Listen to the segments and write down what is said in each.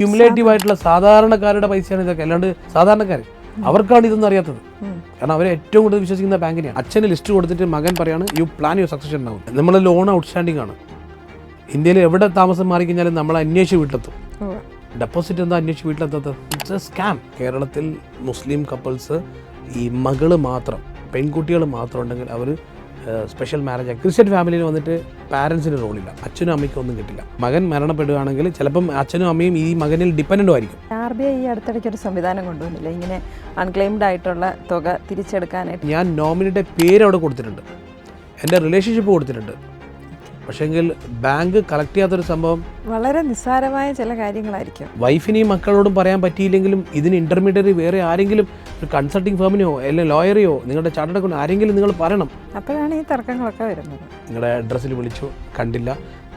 Cumulative ആയിട്ടുള്ള സാധാരണക്കാരുടെ പൈസയാണ് ഇതൊക്കെ. അല്ലാണ്ട് സാധാരണക്കാർ അവർക്കാണ് ഇതൊന്നും അറിയാത്തത്. കാരണം അവരെ ഏറ്റവും കൂടുതൽ വിശ്വസിക്കുന്ന ബാങ്കിനെയാണ്. അച്ഛന് ലിസ്റ്റ് കൊടുത്തിട്ട് മകൻ പറയാണ് യു പ്ലാൻ യുവർ സക്സഷൻ ഉണ്ടാവും. നമ്മൾ ലോൺ ഔട്ട്സ്റ്റാൻഡിംഗ് ആണ്. ഇന്ത്യയിൽ എവിടെ താമസം മാറിക്കഴിഞ്ഞാലും നമ്മൾ അന്വേഷിച്ച് വീട്ടിലെത്തും. ഡെപ്പോസിറ്റ് എന്താ അന്വേഷിച്ച് വീട്ടിലെത്തത്? It's a scam. കേരളത്തിൽ മുസ്ലിം കപ്പിൾസ് ഈ മകള് മാത്രം, പെൺകുട്ടികൾ മാത്രം ഉണ്ടെങ്കിൽ അവർ സ്പെഷ്യൽ മാരേജ്. ക്രിസ്ത്യൻ ഫാമിലിയിൽ വന്നിട്ട് പാരൻസിന് റോളില്ല, അച്ഛനും അമ്മയ്ക്കും ഒന്നും കിട്ടില്ല. മകൻ മരണപ്പെടുകയാണെങ്കിൽ ചിലപ്പം അച്ഛനും അമ്മയും ഈ മകനിൽ ഡിപ്പെൻഡൻ്റും ആയിരിക്കും. RBI ഈ അടുത്തിടയ്ക്ക് ഒരു സംവിധാനം കൊണ്ടുവന്നില്ല ഇങ്ങനെ അൺക്ലെയിംഡ് ആയിട്ടുള്ള തുക തിരിച്ചെടുക്കാനായിട്ട്? ഞാൻ നോമിനിയുടെ പേര് അവിടെ കൊടുത്തിട്ടുണ്ട്, എൻ്റെ റിലേഷൻഷിപ്പ് കൊടുത്തിട്ടുണ്ട്. പക്ഷേങ്കിൽ ബാങ്ക് കളക്ട് ചെയ്യാത്തൊരു സംഭവം വളരെ നിസ്സാരമായ ചില കാര്യങ്ങളായിരിക്കും. വൈഫിനെയും മക്കളോടും പറയാൻ പറ്റിയില്ലെങ്കിലും ഇതിന് ഇൻ്റർമീഡിയറി വേറെ ആരെങ്കിലും, ഒരു കൺസൾട്ടിങ് ഫേമിനെയോ അല്ലെങ്കിൽ ലോയറെയോ നിങ്ങളുടെ ചാർട്ടേഡ് അക്കൗണ്ട് ആരെങ്കിലും നിങ്ങൾ പറയണം. അപ്പോഴാണ് ഈ തർക്കങ്ങളൊക്കെ വരുന്നത്. നിങ്ങളുടെ അഡ്രസ്സിൽ വിളിച്ചു, കണ്ടില്ല,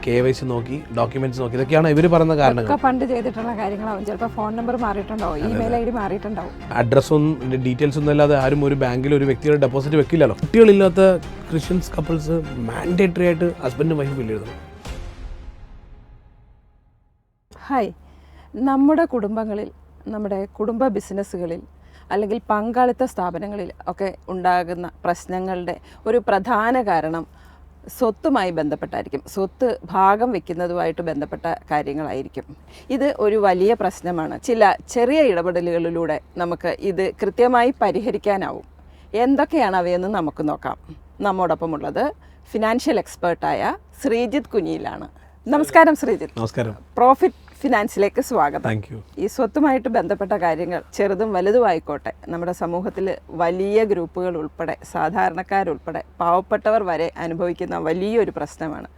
KYC നോക്കി, ഡോക്യുമെന്റ്സ് നോക്കി, ഇതൊക്കെയാണ് ഇവർ പറയുന്ന കാരണങ്ങൾ. പണ്ട് ചെയ്തിട്ടുള്ള കാര്യങ്ങളാവും. ചിലപ്പോൾ ഫോൺ നമ്പർ മാറിയിട്ടുണ്ടാവും, ഇമെയിൽ ID മാറിയിട്ടുണ്ടാവും. അഡ്രസ്സും ഡീറ്റെയിൽസ് ഒന്നും അല്ലാതെ ആരും ഒരു ബാങ്കിൽ ഒരു വ്യക്തിയുടെ ഡെപ്പോസിറ്റ് വെക്കില്ലല്ലോ. കുട്ടികളില്ലാത്ത ക്രിസ്ത്യൻസ് കപ്പിൾസ് മാൻഡേറ്ററി ആയിട്ട് ഹസ്ബൻഡും വൈഫും ബില്ല് എഴുതണം. ഹായ്, നമ്മുടെ കുടുംബങ്ങളിൽ, നമ്മുടെ കുടുംബ ബിസിനസ്സുകളിൽ അല്ലെങ്കിൽ പങ്കാളിത്ത സ്ഥാപനങ്ങളിൽ ഒക്കെ ഉണ്ടാകുന്ന പ്രശ്നങ്ങളുടെ ഒരു പ്രധാന കാരണം സ്വത്തുമായി ബന്ധപ്പെട്ടായിരിക്കും. സ്വത്ത് ഭാഗം വയ്ക്കുന്നതുമായിട്ട് ബന്ധപ്പെട്ട കാര്യങ്ങളായിരിക്കും. ഇത് ഒരു വലിയ പ്രശ്നമാണ്. ചില ചെറിയ ഇടപെടലുകളിലൂടെ നമുക്ക് ഇത് കൃത്യമായി പരിഹരിക്കാനാവും. എന്തൊക്കെയാണ് അവയെന്ന് നമുക്ക് നോക്കാം. നമ്മോടൊപ്പമുള്ളത് ഫിനാൻഷ്യൽ എക്സ്പേർട്ടായ ശ്രീജിത്ത് കുനിയിലാണ്. നമസ്കാരം ശ്രീജിത്ത്. നമസ്കാരം. പ്രോഫിറ്റ് ഫിനാൻസിലേക്ക് സ്വാഗതം. Thank you. ഈ സ്വത്തുമായിട്ട് ബന്ധപ്പെട്ട കാര്യങ്ങൾ ചെറുതും വലുതും ആയിക്കോട്ടെ, നമ്മുടെ സമൂഹത്തിൽ വലിയ ഗ്രൂപ്പുകൾ ഉൾപ്പെടെ, സാധാരണക്കാരുൾപ്പെടെ, പാവപ്പെട്ടവർ വരെ അനുഭവിക്കുന്ന വലിയൊരു പ്രശ്നമാണ്.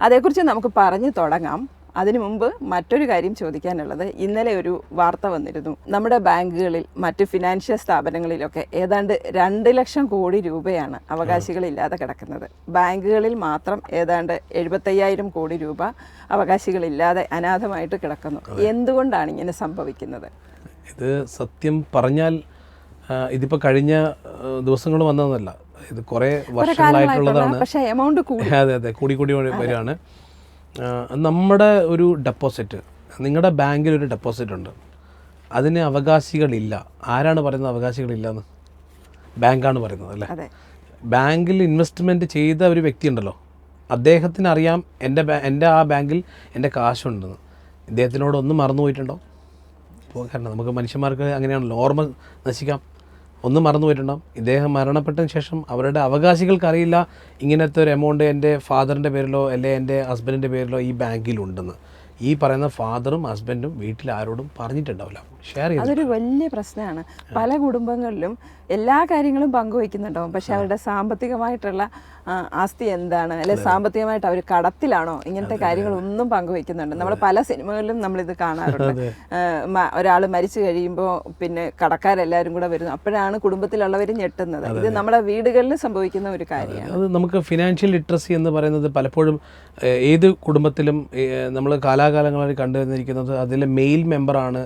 അതേക്കുറിച്ച് നമുക്ക് പറഞ്ഞു തുടങ്ങാം. അതിനു മുമ്പ് മറ്റൊരു കാര്യം ചോദിക്കാനുള്ളത്, ഇന്നലെ ഒരു വാർത്ത വന്നിരുന്നു. നമ്മുടെ ബാങ്കുകളിൽ, മറ്റ് ഫിനാൻഷ്യൽ സ്ഥാപനങ്ങളിലൊക്കെ ഏതാണ്ട് 2 ലക്ഷം കോടി രൂപയാണ് അവകാശികളില്ലാതെ കിടക്കുന്നത്. ബാങ്കുകളിൽ മാത്രം ഏതാണ്ട് 75,000 കോടി രൂപ അവകാശികളില്ലാതെ അനാഥമായിട്ട് കിടക്കുന്നു. എന്തുകൊണ്ടാണ് ഇങ്ങനെ സംഭവിക്കുന്നത്? ഇത് സത്യം പറഞ്ഞാൽ ഇതിപ്പോൾ കഴിഞ്ഞ ദിവസങ്ങൾ വന്നതല്ല, ഇത് കുറേ വർഷങ്ങളായിട്ടുള്ളതാണ്. പക്ഷേ എമൗണ്ട് അതെ കൂടി വരികയാണ്. നമ്മുടെ ഒരു ഡെപ്പോസിറ്റ്, നിങ്ങളുടെ ബാങ്കിൽ ഒരു ഡെപ്പോസിറ്റ് ഉണ്ട്, അതിന് അവകാശികളില്ല. ആരാണ് പറയുന്നത് അവകാശികളില്ലെന്ന്? ബാങ്കാണ് പറയുന്നത്, അല്ലേ? ബാങ്കിൽ ഇൻവെസ്റ്റ്മെൻറ്റ് ചെയ്ത ഒരു വ്യക്തി ഉണ്ടല്ലോ, അദ്ദേഹത്തിന് അറിയാം എൻ്റെ ആ ബാങ്കിൽ എൻ്റെ കാശുണ്ടെന്ന്. ഇദ്ദേഹത്തിനോടൊന്നും മറന്നു പോയിട്ടുണ്ടോ? കാരണം നമുക്ക് മനുഷ്യന്മാർക്ക് അങ്ങനെയാണല്ലോ, ഓർമ്മ നശിക്കാം. ഒന്നും മറന്നു പോയിട്ടുണ്ടാവും. ഇദ്ദേഹം മരണപ്പെട്ടതിന് ശേഷം അവരുടെ അവകാശികൾക്ക് അറിയില്ല ഇങ്ങനത്തെ ഒരു എമൗണ്ട് എൻ്റെ ഫാദറിൻ്റെ പേരിലോ അല്ലെങ്കിൽ എൻ്റെ ഹസ്ബൻഡിൻ്റെ പേരിലോ ഈ ബാങ്കിലുണ്ടെന്ന്. ഈ പറയുന്ന ഫാദറും ഹസ്ബൻഡും വീട്ടിൽ ആരോടും പറഞ്ഞിട്ടുണ്ടാവില്ല, ഷെയർ ചെയ്തു. അതൊരു വലിയ പ്രശ്നമാണ്. പല കുടുംബങ്ങളിലും എല്ലാ കാര്യങ്ങളും പങ്കുവയ്ക്കുന്നുണ്ടാവും, പക്ഷെ അവരുടെ സാമ്പത്തികമായിട്ടുള്ള ആസ്തി എന്താണ്, അല്ലെ സാമ്പത്തികമായിട്ട് അവർ കടത്തിലാണോ, ഇങ്ങനത്തെ കാര്യങ്ങളൊന്നും പങ്കുവയ്ക്കുന്നുണ്ട്. നമ്മൾ പല സിനിമകളിലും നമ്മളിത് കാണാറുണ്ട്. ഒരാൾ മരിച്ചു കഴിയുമ്പോൾ പിന്നെ കടക്കാരെല്ലാവരും കൂടെ വരുന്നു. അപ്പോഴാണ് കുടുംബത്തിലുള്ളവർ ഞെട്ടുന്നത്. ഇത് നമ്മുടെ വീടുകളിൽ സംഭവിക്കുന്ന ഒരു കാര്യമാണ്. അത് നമുക്ക് ഫിനാൻഷ്യൽ ലിറ്ററസി എന്ന് പറയുന്നത് പലപ്പോഴും ഏത് കുടുംബത്തിലും നമ്മൾ കാലാകാലങ്ങളായി കണ്ടുവന്നിരിക്കുന്നത് അതിലെ മെയിൽ മെമ്പറാണ്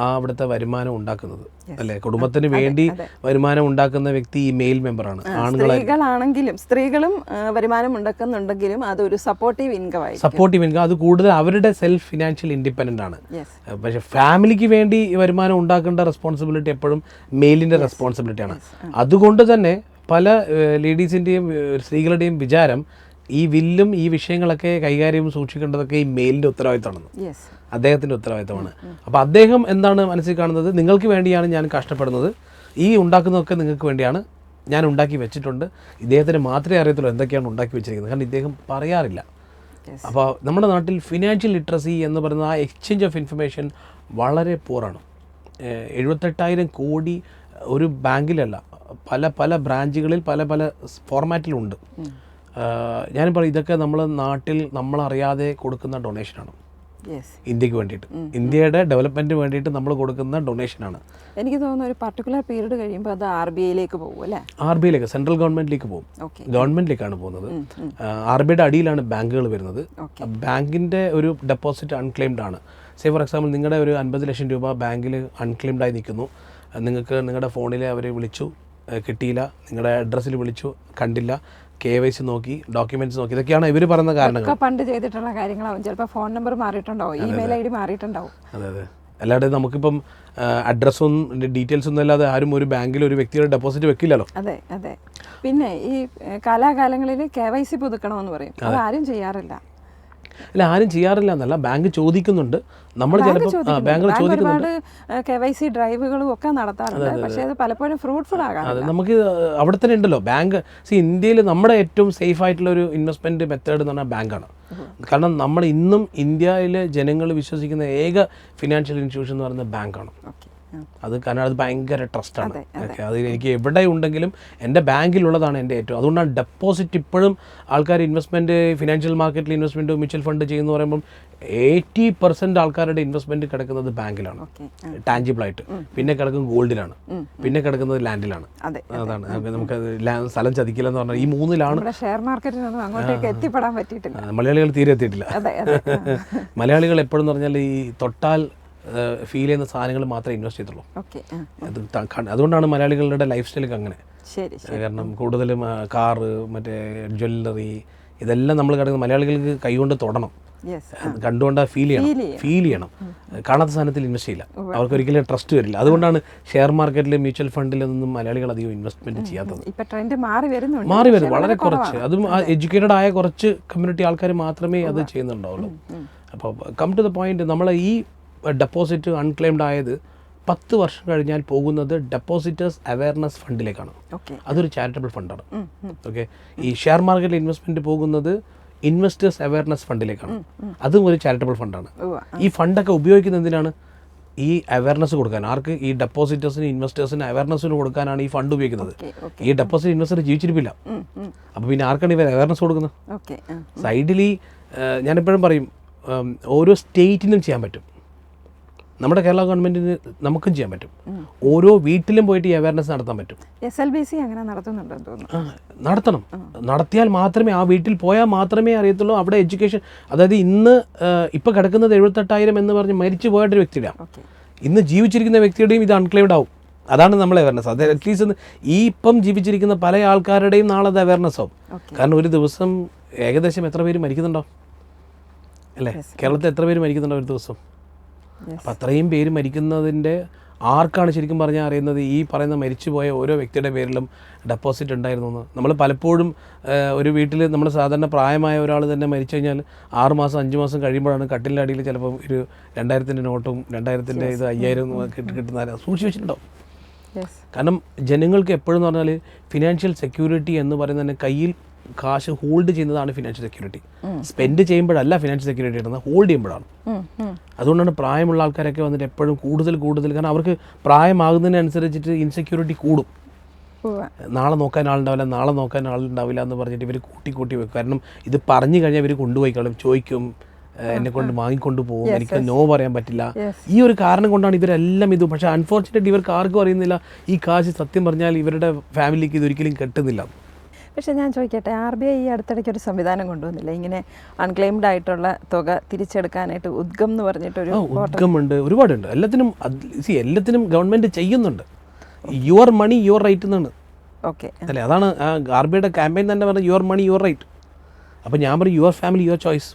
അവിടുത്തെ വരുമാനം ഉണ്ടാക്കുന്നത്, അല്ലേ? കുടുംബത്തിന് വേണ്ടി വരുമാനം ഉണ്ടാക്കുന്ന വ്യക്തി ഈ മെയിൽ മെമ്പറാണ്. സ്ത്രീകളാണെങ്കിലും സ്ത്രീകളും വരുമാനം ഉണ്ടാക്കുന്നുണ്ടെങ്കിലും അതൊരു സപ്പോർട്ടീവ് ഇൻകം. അത് കൂടുതൽ അവരുടെ സെൽഫ് ഫിനാൻഷ്യൽ ഇൻഡിപെൻഡൻ്റ് ആണ്. പക്ഷെ ഫാമിലിക്ക് വേണ്ടി വരുമാനം ഉണ്ടാക്കേണ്ട റെസ്പോൺസിബിലിറ്റി എപ്പോഴും മെയിലിൻ്റെ റെസ്പോൺസിബിലിറ്റിയാണ്. അതുകൊണ്ട് തന്നെ പല ലേഡീസിൻ്റെയും സ്ത്രീകളുടെയും വിചാരം ഈ വില്ലും ഈ വിഷയങ്ങളൊക്കെ കൈകാര്യം സൂക്ഷിക്കേണ്ടതൊക്കെ ഈ മെയിലിൻ്റെ ഉത്തരവാദിത്തമാണെന്ന്, അദ്ദേഹത്തിൻ്റെ ഉത്തരവാദിത്തമാണ്. അപ്പോൾ അദ്ദേഹം എന്താണ് മനസ്സിൽ കാണുന്നത്, നിങ്ങൾക്ക് വേണ്ടിയാണ് ഞാൻ കഷ്ടപ്പെടുന്നത്, ഈ ഉണ്ടാക്കുന്നതൊക്കെ നിങ്ങൾക്ക് വേണ്ടിയാണ്, ഞാൻ ഉണ്ടാക്കി വെച്ചിട്ടുണ്ട്. ഇദ്ദേഹത്തിന് മാത്രമേ അറിയത്തുള്ളൂ എന്തൊക്കെയാണ് ഉണ്ടാക്കി വെച്ചിരിക്കുന്നത്, കാരണം ഇദ്ദേഹം പറയാറില്ല. അപ്പോൾ നമ്മുടെ നാട്ടിൽ ഫിനാൻഷ്യൽ ലിറ്ററസി എന്ന് പറയുന്ന ആ എക്സ്ചേഞ്ച് ഓഫ് ഇൻഫർമേഷൻ വളരെ പൂറാണ്. 78,000 കോടി ഒരു ബാങ്കിലല്ല, പല പല ബ്രാഞ്ചുകളിൽ പല പല ഫോർമാറ്റിലുണ്ട്. ഞാൻ പറയും, ഇതൊക്കെ നമ്മൾ നാട്ടിൽ നമ്മളറിയാതെ കൊടുക്കുന്ന ഡൊണേഷനാണ്. ഇന്ത്യക്ക് വേണ്ടിയിട്ട്, ഇന്ത്യയുടെ ഡെവലപ്മെൻറ്റിന് വേണ്ടിയിട്ട് നമ്മൾ കൊടുക്കുന്ന ഡൊണേഷനാണ്. എനിക്ക് തോന്നുന്നു ഒരു പർട്ടിക്കുലർ പീരീഡ് കഴിയുമ്പോൾ അത് RBIയിലേക്ക് പോകും, അല്ലേ? RBIയിലേക്ക്, സെൻട്രൽ ഗവൺമെൻറ്റിലേക്ക് പോകും, ഗവൺമെൻറ്റിലേക്കാണ് പോകുന്നത്. RBIയുടെ അടിയിലാണ് ബാങ്കുകൾ വരുന്നത്. ബാങ്കിൻ്റെ ഒരു ഡെപ്പോസിറ്റ് അൺക്ലെയിംഡ് ആണ്. സേ ഫോർ എക്സാമ്പിൾ, നിങ്ങളുടെ ഒരു 50 ലക്ഷം രൂപ ബാങ്കിൽ അൺക്ലെയിംഡായി നിൽക്കുന്നു. നിങ്ങൾക്ക് നിങ്ങളുടെ ഫോണിൽ അവരെ വിളിച്ചു, കിട്ടിയില്ല, നിങ്ങളുടെ അഡ്രസ്സിൽ വിളിച്ചു, കണ്ടില്ല, KYC നോക്കി, ഡോക്യുമെന്റ്സ് നോക്കി, ഇതൊക്കെയാണ് ഇവർ പറയുന്ന കാരണങ്ങൾ. പണ്ട് ചെയ്തിട്ടുള്ള കാര്യങ്ങളാവും. ചിലപ്പോൾ ഫോൺ നമ്പർ മാറിയിട്ടുണ്ടാവും, ഇമെയിൽ ID മാറിയിട്ടുണ്ടാവും. അല്ലാതെ നമുക്കിപ്പം അഡ്രസ്സും ഡീറ്റെയിൽസ് ഒന്നും അല്ലാതെ ആരും ഒരു ബാങ്കിൽ ഒരു വ്യക്തിയുടെ ഡെപ്പോസിറ്റ് വെക്കില്ലല്ലോ. അതെ അതെ. പിന്നെ ഈ കാലാകാലങ്ങളിൽ KYC പുതുക്കണമെന്ന് പറയും, അത് ആരും ചെയ്യാറില്ല. അല്ല, ആരും ചെയ്യാറില്ല എന്നല്ല, ബാങ്ക് ചോദിക്കുന്നുണ്ട്. നമ്മൾ ചിലപ്പോൾ ബാങ്കുകൾ ചോദിക്കുന്നുണ്ട്, KYC ഡ്രൈവുകളും ഒക്കെ നടത്താറുണ്ട്. പക്ഷേ അത് പലപ്പോഴും ഫ്രൂട്ട്ഫുൾ ആകാം. അതെ, നമുക്ക് അവിടെ തന്നെ ഉണ്ടല്ലോ ബാങ്ക്. ഇന്ത്യയിൽ നമ്മുടെ ഏറ്റവും സേഫ് ആയിട്ടുള്ള ഒരു ഇൻവെസ്റ്റ്മെൻറ്റ് മെത്തേഡ് എന്ന് പറഞ്ഞാൽ ബാങ്കാണ്. കാരണം നമ്മൾ ഇന്നും ഇന്ത്യയിലെ ജനങ്ങൾ വിശ്വസിക്കുന്ന ഏക ഫിനാൻഷ്യൽ ഇൻസ്റ്റിറ്റ്യൂഷൻ എന്ന് പറയുന്നത് ബാങ്കാണ്. അത് കാരണം അത് ഭയങ്കര ട്രസ്റ്റാണ്. ഓക്കെ, അത് എനിക്ക് എവിടെ ഉണ്ടെങ്കിലും എൻ്റെ ബാങ്കിലുള്ളതാണ് എൻ്റെ ഏറ്റവും. അതുകൊണ്ടാണ് ഡെപ്പോസിറ്റ് ഇപ്പോഴും ആൾക്കാർ ഇൻവെസ്റ്റ്മെൻറ്റ് ഫിനാൻഷ്യൽ മാർക്കറ്റിൽ ഇൻവെസ്റ്റ്മെൻറ്റ് മ്യൂച്വൽ ഫണ്ട് ചെയ്യുന്നു പറയുമ്പം 80% ആൾക്കാരുടെ ഇൻവെസ്റ്റ്മെൻറ്റ് കിടക്കുന്നത് ബാങ്കിലാണ്, ടാഞ്ചിബിളായിട്ട്. പിന്നെ കിടക്കുന്നത് ഗോൾഡിലാണ്, പിന്നെ കിടക്കുന്നത് ലാൻഡിലാണ്. അതാണ് നമുക്ക് സ്ഥലം ചതിക്കില്ലെന്ന് പറഞ്ഞാൽ ഈ മൂന്നിലാണ്. ഷെയർ മാർക്കറ്റിനൊന്നും അങ്ങോട്ടേക്ക് എത്തിപ്പെടാൻ പറ്റിയിട്ടില്ല. മലയാളികൾ തീരെ എത്തിയിട്ടില്ല. മലയാളികൾ എപ്പോഴും പറഞ്ഞാൽ ഈ തൊട്ടാൽ ഫീൽ ചെയ്യുന്ന സാധനങ്ങൾ മാത്രമേ ഇൻവെസ്റ്റ് ചെയ്തുള്ളൂ. അതുകൊണ്ടാണ് മലയാളികളുടെ ലൈഫ് സ്റ്റൈലൊക്കെ അങ്ങനെ. കാരണം കൂടുതലും കാറ്, മറ്റേ ജ്വല്ലറി, ഇതെല്ലാം നമ്മൾ കിടക്കുന്ന മലയാളികൾക്ക് കൈകൊണ്ട് തൊടണം, കണ്ടുകൊണ്ടാ ഫീൽ ചെയ്യണം. കാണാത്ത സാധനത്തിൽ ഇൻവെസ്റ്റ് ചെയ്യില്ല, അവർക്ക് ഒരിക്കലും ട്രസ്റ്റ് വരില്ല. അതുകൊണ്ടാണ് ഷെയർ മാർക്കറ്റിൽ മ്യൂച്വൽ ഫണ്ടിലൊന്നും മലയാളികൾ അധികം ഇൻവെസ്റ്റ്മെന്റ് ചെയ്യാത്തത്. മാറി വരും വളരെ കുറച്ച്. അതും എഡ്യൂക്കേറ്റഡ് ആയ കുറച്ച് കമ്മ്യൂണിറ്റി ആൾക്കാർ മാത്രമേ അത് ചെയ്യുന്നുണ്ടാവുള്ളൂ. അപ്പോൾ കം ടു ദ പോയിന്റ്, നമ്മൾ ഈ ഡെപ്പോസിറ്റ് അൺക്ലെയിംഡ് ആയത് 10 വർഷം കഴിഞ്ഞാൽ പോകുന്നത് ഡെപ്പോസിറ്റേഴ്സ് അവയർനെസ് ഫണ്ടിലേക്കാണ്. അതൊരു ചാരിറ്റബിൾ ഫണ്ടാണ്. ഓക്കെ, ഈ ഷെയർ മാർക്കറ്റിൽ ഇൻവെസ്റ്റ്മെന്റ് പോകുന്നത് ഇൻവെസ്റ്റേഴ്സ് അവയർനെസ് ഫണ്ടിലേക്കാണ്. അതും ഒരു ചാരിറ്റബിൾ ഫണ്ടാണ്. ഈ ഫണ്ടൊക്കെ ഉപയോഗിക്കുന്നത് എന്തിനാണ്? ഈ അവയർനെസ് കൊടുക്കാൻ. ആർക്ക്? ഈ ഡെപ്പോസിറ്റേഴ്സിന് ഇൻവെസ്റ്റേഴ്സിന് അവയർനെസ്സിന് കൊടുക്കാനാണ് ഈ ഫണ്ട് ഉപയോഗിക്കുന്നത്. ഈ ഡെപ്പോസിറ്റ് ഇൻവെസ്റ്റർ ജീവിച്ചിരിപ്പില്ല, അപ്പോൾ പിന്നെ ആർക്കാണ് ഇവർ അവയർനെസ് കൊടുക്കുന്നത്? സൈഡിലി ഞാനെപ്പോഴും പറയും, ഓരോ സ്റ്റേറ്റിനും ചെയ്യാൻ പറ്റും. നമ്മുടെ കേരള ഗവൺമെൻറ്റിന് നമുക്കും ചെയ്യാൻ പറ്റും. ഓരോ വീട്ടിലും പോയിട്ട് ഈ അവയർനെസ് നടത്താൻ പറ്റും. SLBC അങ്ങനെ നടത്തുന്നുണ്ടെന്ന് തോന്നുന്നു. നടത്തണം. നടത്തിയാൽ മാത്രമേ, ആ വീട്ടിൽ പോയാൽ മാത്രമേ അറിയത്തുള്ളൂ അവിടെ എഡ്യൂക്കേഷൻ. അതായത് ഇന്ന് ഇപ്പോൾ കിടക്കുന്നത് 78,000 എന്ന് പറഞ്ഞ് മരിച്ചു പോയൊരു വ്യക്തിയുടെ, ഇന്ന് ജീവിച്ചിരിക്കുന്ന വ്യക്തിയുടെയും ഇത് അൺക്ലെയിംഡ് ആവും. അതാണ് നമ്മളെ അവയർനെസ്. അത് അറ്റ്ലീസ്റ്റ് ഈ ഇപ്പം ജീവിച്ചിരിക്കുന്ന പല ആൾക്കാരുടെയും നാളെ അത് അവയർനെസ് ആവും. കാരണം ഒരു ദിവസം ഏകദേശം എത്ര പേര് മരിക്കുന്നുണ്ടോ അല്ലേ? കേരളത്തിൽ എത്ര പേര് മരിക്കുന്നുണ്ടോ ഒരു ദിവസം? അപ്പം അത്രയും പേര് മരിക്കുന്നതിൻ്റെ ആർക്കാണ് ശരിക്കും പറഞ്ഞാൽ അറിയുന്നത്? ഈ പറയുന്ന മരിച്ചുപോയ ഓരോ വ്യക്തിയുടെ പേരിലും ഡെപ്പോസിറ്റ് ഉണ്ടായിരുന്നു എന്ന്. നമ്മൾ പലപ്പോഴും ഒരു വീട്ടിൽ നമ്മൾ സാധാരണ പ്രായമായ ഒരാൾ തന്നെ മരിച്ചു കഴിഞ്ഞാൽ 6 മാസം 5 മാസം കഴിയുമ്പോഴാണ് കട്ടിലിൻ്റെ അടിയിൽ ചിലപ്പോൾ ഒരു 2000-ൻ്റെ നോട്ടും 2000-ൻ്റെ ഇത് 5000 കിട്ടുന്ന സൂക്ഷിച്ച് വെച്ചിട്ടുണ്ടാവും. കാരണം ജനങ്ങൾക്ക് എപ്പോഴും എന്ന് പറഞ്ഞാൽ ഫിനാൻഷ്യൽ സെക്യൂരിറ്റി എന്ന് പറയുന്നത് തന്നെ കയ്യിൽ കാശ് ഹോൾഡ് ചെയ്യുന്നതാണ് ഫിനാൻഷ്യൽ സെക്യൂരിറ്റി. സ്പെൻഡ് ചെയ്യുമ്പോഴല്ല ഫിനാൻഷ്യൽ സെക്യൂരിറ്റി കിട്ടുന്നത്, ഹോൾഡ് ചെയ്യുമ്പോഴാണ്. അതുകൊണ്ടാണ് പ്രായമുള്ള ആൾക്കാരൊക്കെ വന്നിട്ട് എപ്പോഴും കൂടുതൽ, കാരണം അവർക്ക് പ്രായമാകുന്നതിനനുസരിച്ചിട്ട് ഇൻസെക്യൂരിറ്റി കൂടും. നാളെ നോക്കാൻ ആളുണ്ടാവില്ല എന്ന് പറഞ്ഞിട്ട് ഇവർ കൂട്ടി വെക്കും. കാരണം ഇത് പറഞ്ഞു കഴിഞ്ഞാൽ ഇവർ കൊണ്ടുപോയിക്കളും, ചോദിക്കും, എന്നെ കൊണ്ട് വാങ്ങിക്കൊണ്ട് പോകും, എനിക്ക് നോ പറയാൻ പറ്റില്ല. ഈ ഒരു കാരണം കൊണ്ടാണ് ഇവരെല്ലാം ഇത്. പക്ഷേ അൺഫോർച്ചുനേറ്റ്ലി ഇവർക്ക് ആർക്കും അറിയുന്നില്ല ഈ കാശ് സത്യം പറഞ്ഞാൽ ഇവരുടെ ഫാമിലിക്ക് ഇതൊരിക്കലും കിട്ടുന്നില്ല. പക്ഷേ ഞാൻ ചോദിക്കട്ടെ, RBI ഈ അടുത്തിടയ്ക്ക് ഒരു സംവിധാനം കൊണ്ടുവന്നില്ല, ഇങ്ങനെ അൺക്ലെയിംഡ് ആയിട്ടുള്ള തുക തിരിച്ചെടുക്കാനായിട്ട് ഉദ്ഗം എന്ന് പറഞ്ഞിട്ടൊരു ഉദ്ഗമുണ്ട്, ഒരുപാടുണ്ട്. എല്ലാത്തിനും ഗവൺമെൻറ് ചെയ്യുന്നുണ്ട്. യുവർ മണി യുവർ റൈറ്റ് എന്നാണ്. ഓക്കെ അല്ലേ? അതാണ് RBIയുടെ ക്യാമ്പയിൻ തന്നെ പറഞ്ഞത്, യുവർ മണി യുവർ റൈറ്റ്. അപ്പോൾ ഞാൻ പറയും your family your choice.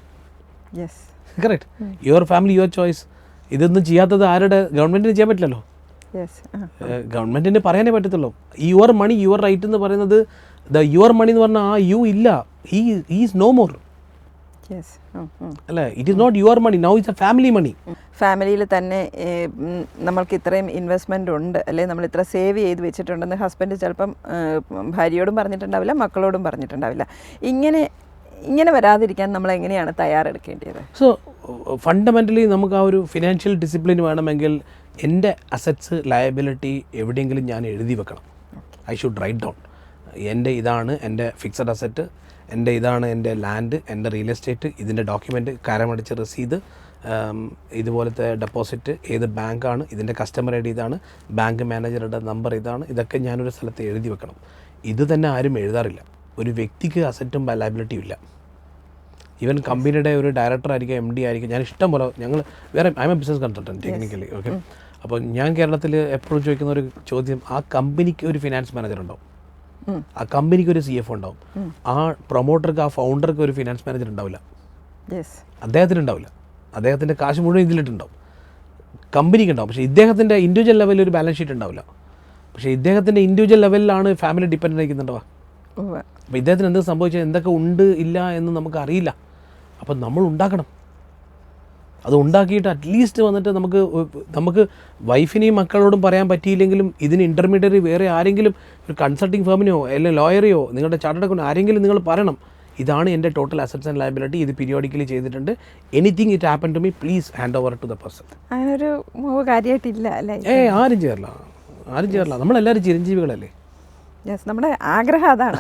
Correct, your family your choice. ഇതൊന്നും ചെയ്യാത്തത് ആരുടെ? ഗവൺമെൻറ്റിന് ചെയ്യാൻ പറ്റില്ലല്ലോ. ഗവൺമെൻറ്റിന് പറയാനേ പറ്റത്തുള്ളൂ. യുവർ മണി യുവർ റൈറ്റ് എന്ന് പറയുന്നത് യുവർ മണി എന്ന് പറഞ്ഞാൽ ആ യു ഇല്ല, ഹി ഈസ് നോ മോർ. അല്ലേ? It is not your money, now it's a family money. ഫാമിലിയിൽ തന്നെ നമ്മൾക്ക് ഇത്രയും ഇൻവെസ്റ്റ്മെൻ്റ് ഉണ്ട്, അല്ലെങ്കിൽ നമ്മൾ ഇത്ര സേവ് ചെയ്ത് വെച്ചിട്ടുണ്ടെന്ന് ഹസ്ബൻഡ് ചിലപ്പം ഭാര്യയോടും പറഞ്ഞിട്ടുണ്ടാവില്ല, മക്കളോടും പറഞ്ഞിട്ടുണ്ടാവില്ല. ഇങ്ങനെ വരാതിരിക്കാൻ നമ്മൾ എങ്ങനെയാണ് തയ്യാറെടുക്കേണ്ടത്? സോ ഫണ്ടമെൻ്റലി നമുക്ക് ആ ഒരു ഫിനാൻഷ്യൽ ഡിസിപ്ലിൻ വേണമെങ്കിൽ എൻ്റെ അസറ്റ്സ് ലയബിലിറ്റി എവിടെയെങ്കിലും ഞാൻ എഴുതി വെക്കണം. I should write down. ഇതാണ് എൻ്റെ ഫിക്സഡ് അസറ്റ്, ഇതാണ് എൻ്റെ ലാൻഡ്, എൻ്റെ റിയൽ എസ്റ്റേറ്റ്, ഇതിൻ്റെ ഡോക്യുമെൻറ്റ്, കരമടച്ച രസീത്, ഇതുപോലത്തെ ഡെപ്പോസിറ്റ്, ഏത് ബാങ്കാണ്, ഇതിൻ്റെ കസ്റ്റമർ ഐ ഡി ഇതാണ്, ബാങ്ക് മാനേജറുടെ നമ്പർ ഇതാണ്. ഇതൊക്കെ ഞാനൊരു സ്ഥലത്ത് എഴുതി വെക്കണം. ഇത് തന്നെ ആരും എഴുതാറില്ല. ഒരു വ്യക്തിക്ക് അസറ്റും ലയബിലിറ്റിയും ഇല്ല. ഈവൻ കമ്പനിയുടെ ഒരു ഡയറക്ടർ ആയിരിക്കും, MD ആയിരിക്കും. ഞാൻ ഇഷ്ടം പോലെ I M A business consultant technically. Okay, അപ്പോൾ ഞാൻ കേരളത്തിൽ എപ്പോഴും ചോദിക്കുന്ന ഒരു ചോദ്യം, ആ കമ്പനിക്ക് ഒരു ഫിനാൻസ് മാനേജർ ഉണ്ടാവും, ആ കമ്പനിക്ക് ഒരു CFO ഉണ്ടാവും, ആ പ്രൊമോട്ടർക്ക്, ആ ഫൗണ്ടർക്ക് ഒരു ഫിനാൻസ് മാനേജർ ഉണ്ടാവില്ല. അദ്ദേഹത്തിന് ഉണ്ടാവില്ല. അദ്ദേഹത്തിൻ്റെ കാശ് മുഴുവൻ ഇതിലിട്ടുണ്ടാവും. കമ്പനിക്ക് ഉണ്ടാവും. പക്ഷേ ഇദ്ദേഹത്തിൻ്റെ ഇൻഡിവിജ്വൽ ലെവലിൽ ഒരു ബാലൻസ് ഷീറ്റ് ഉണ്ടാവില്ല. പക്ഷേ ഇദ്ദേഹത്തിൻ്റെ ഇൻഡിവിജ്വൽ ലെവലിലാണ് ഫാമിലി ഡിപ്പെൻഡ് ആയിരിക്കുന്നുണ്ടാവുക. അപ്പോൾ ഇദ്ദേഹത്തിന് എന്ത് സംഭവിച്ചാൽ എന്തൊക്കെ ഉണ്ട് ഇല്ല എന്ന് നമുക്കറിയില്ല. അപ്പം നമ്മൾ ഉണ്ടാക്കണം. അത് ഉണ്ടാക്കിയിട്ട് അറ്റ്ലീസ്റ്റ് വന്നിട്ട് നമുക്ക് വൈഫിനെയും മക്കളോടും പറയാൻ പറ്റിയില്ലെങ്കിലും ഇതിന് ഇൻ്റർമീഡിയറി വേറെ ആരെങ്കിലും ഒരു കൺസൾട്ടിങ് ഫേമിനെയോ അല്ലെങ്കിൽ ലോയറെയോ നിങ്ങളുടെ ചാർട്ടേഡ് അക്കൗണ്ട് ആരെങ്കിലും നിങ്ങൾ പറയണം, ഇതാണ് എൻ്റെ ടോട്ടൽ അസറ്റ്സ് ആൻഡ് ലയബിലിറ്റി, ഇത് പീരിയോഡിക്കലി ചെയ്തിട്ടുണ്ട്, anything it happen to me please hand over to the person. അങ്ങനെ ഒരു കാര്യമായിട്ടില്ല അല്ലേ? ആരും ചെയ്യാറില്ല. നമ്മളെല്ലാവരും ചിരഞ്ജീവികളല്ലേ. നമ്മുടെ ആഗ്രഹം അതാണ്.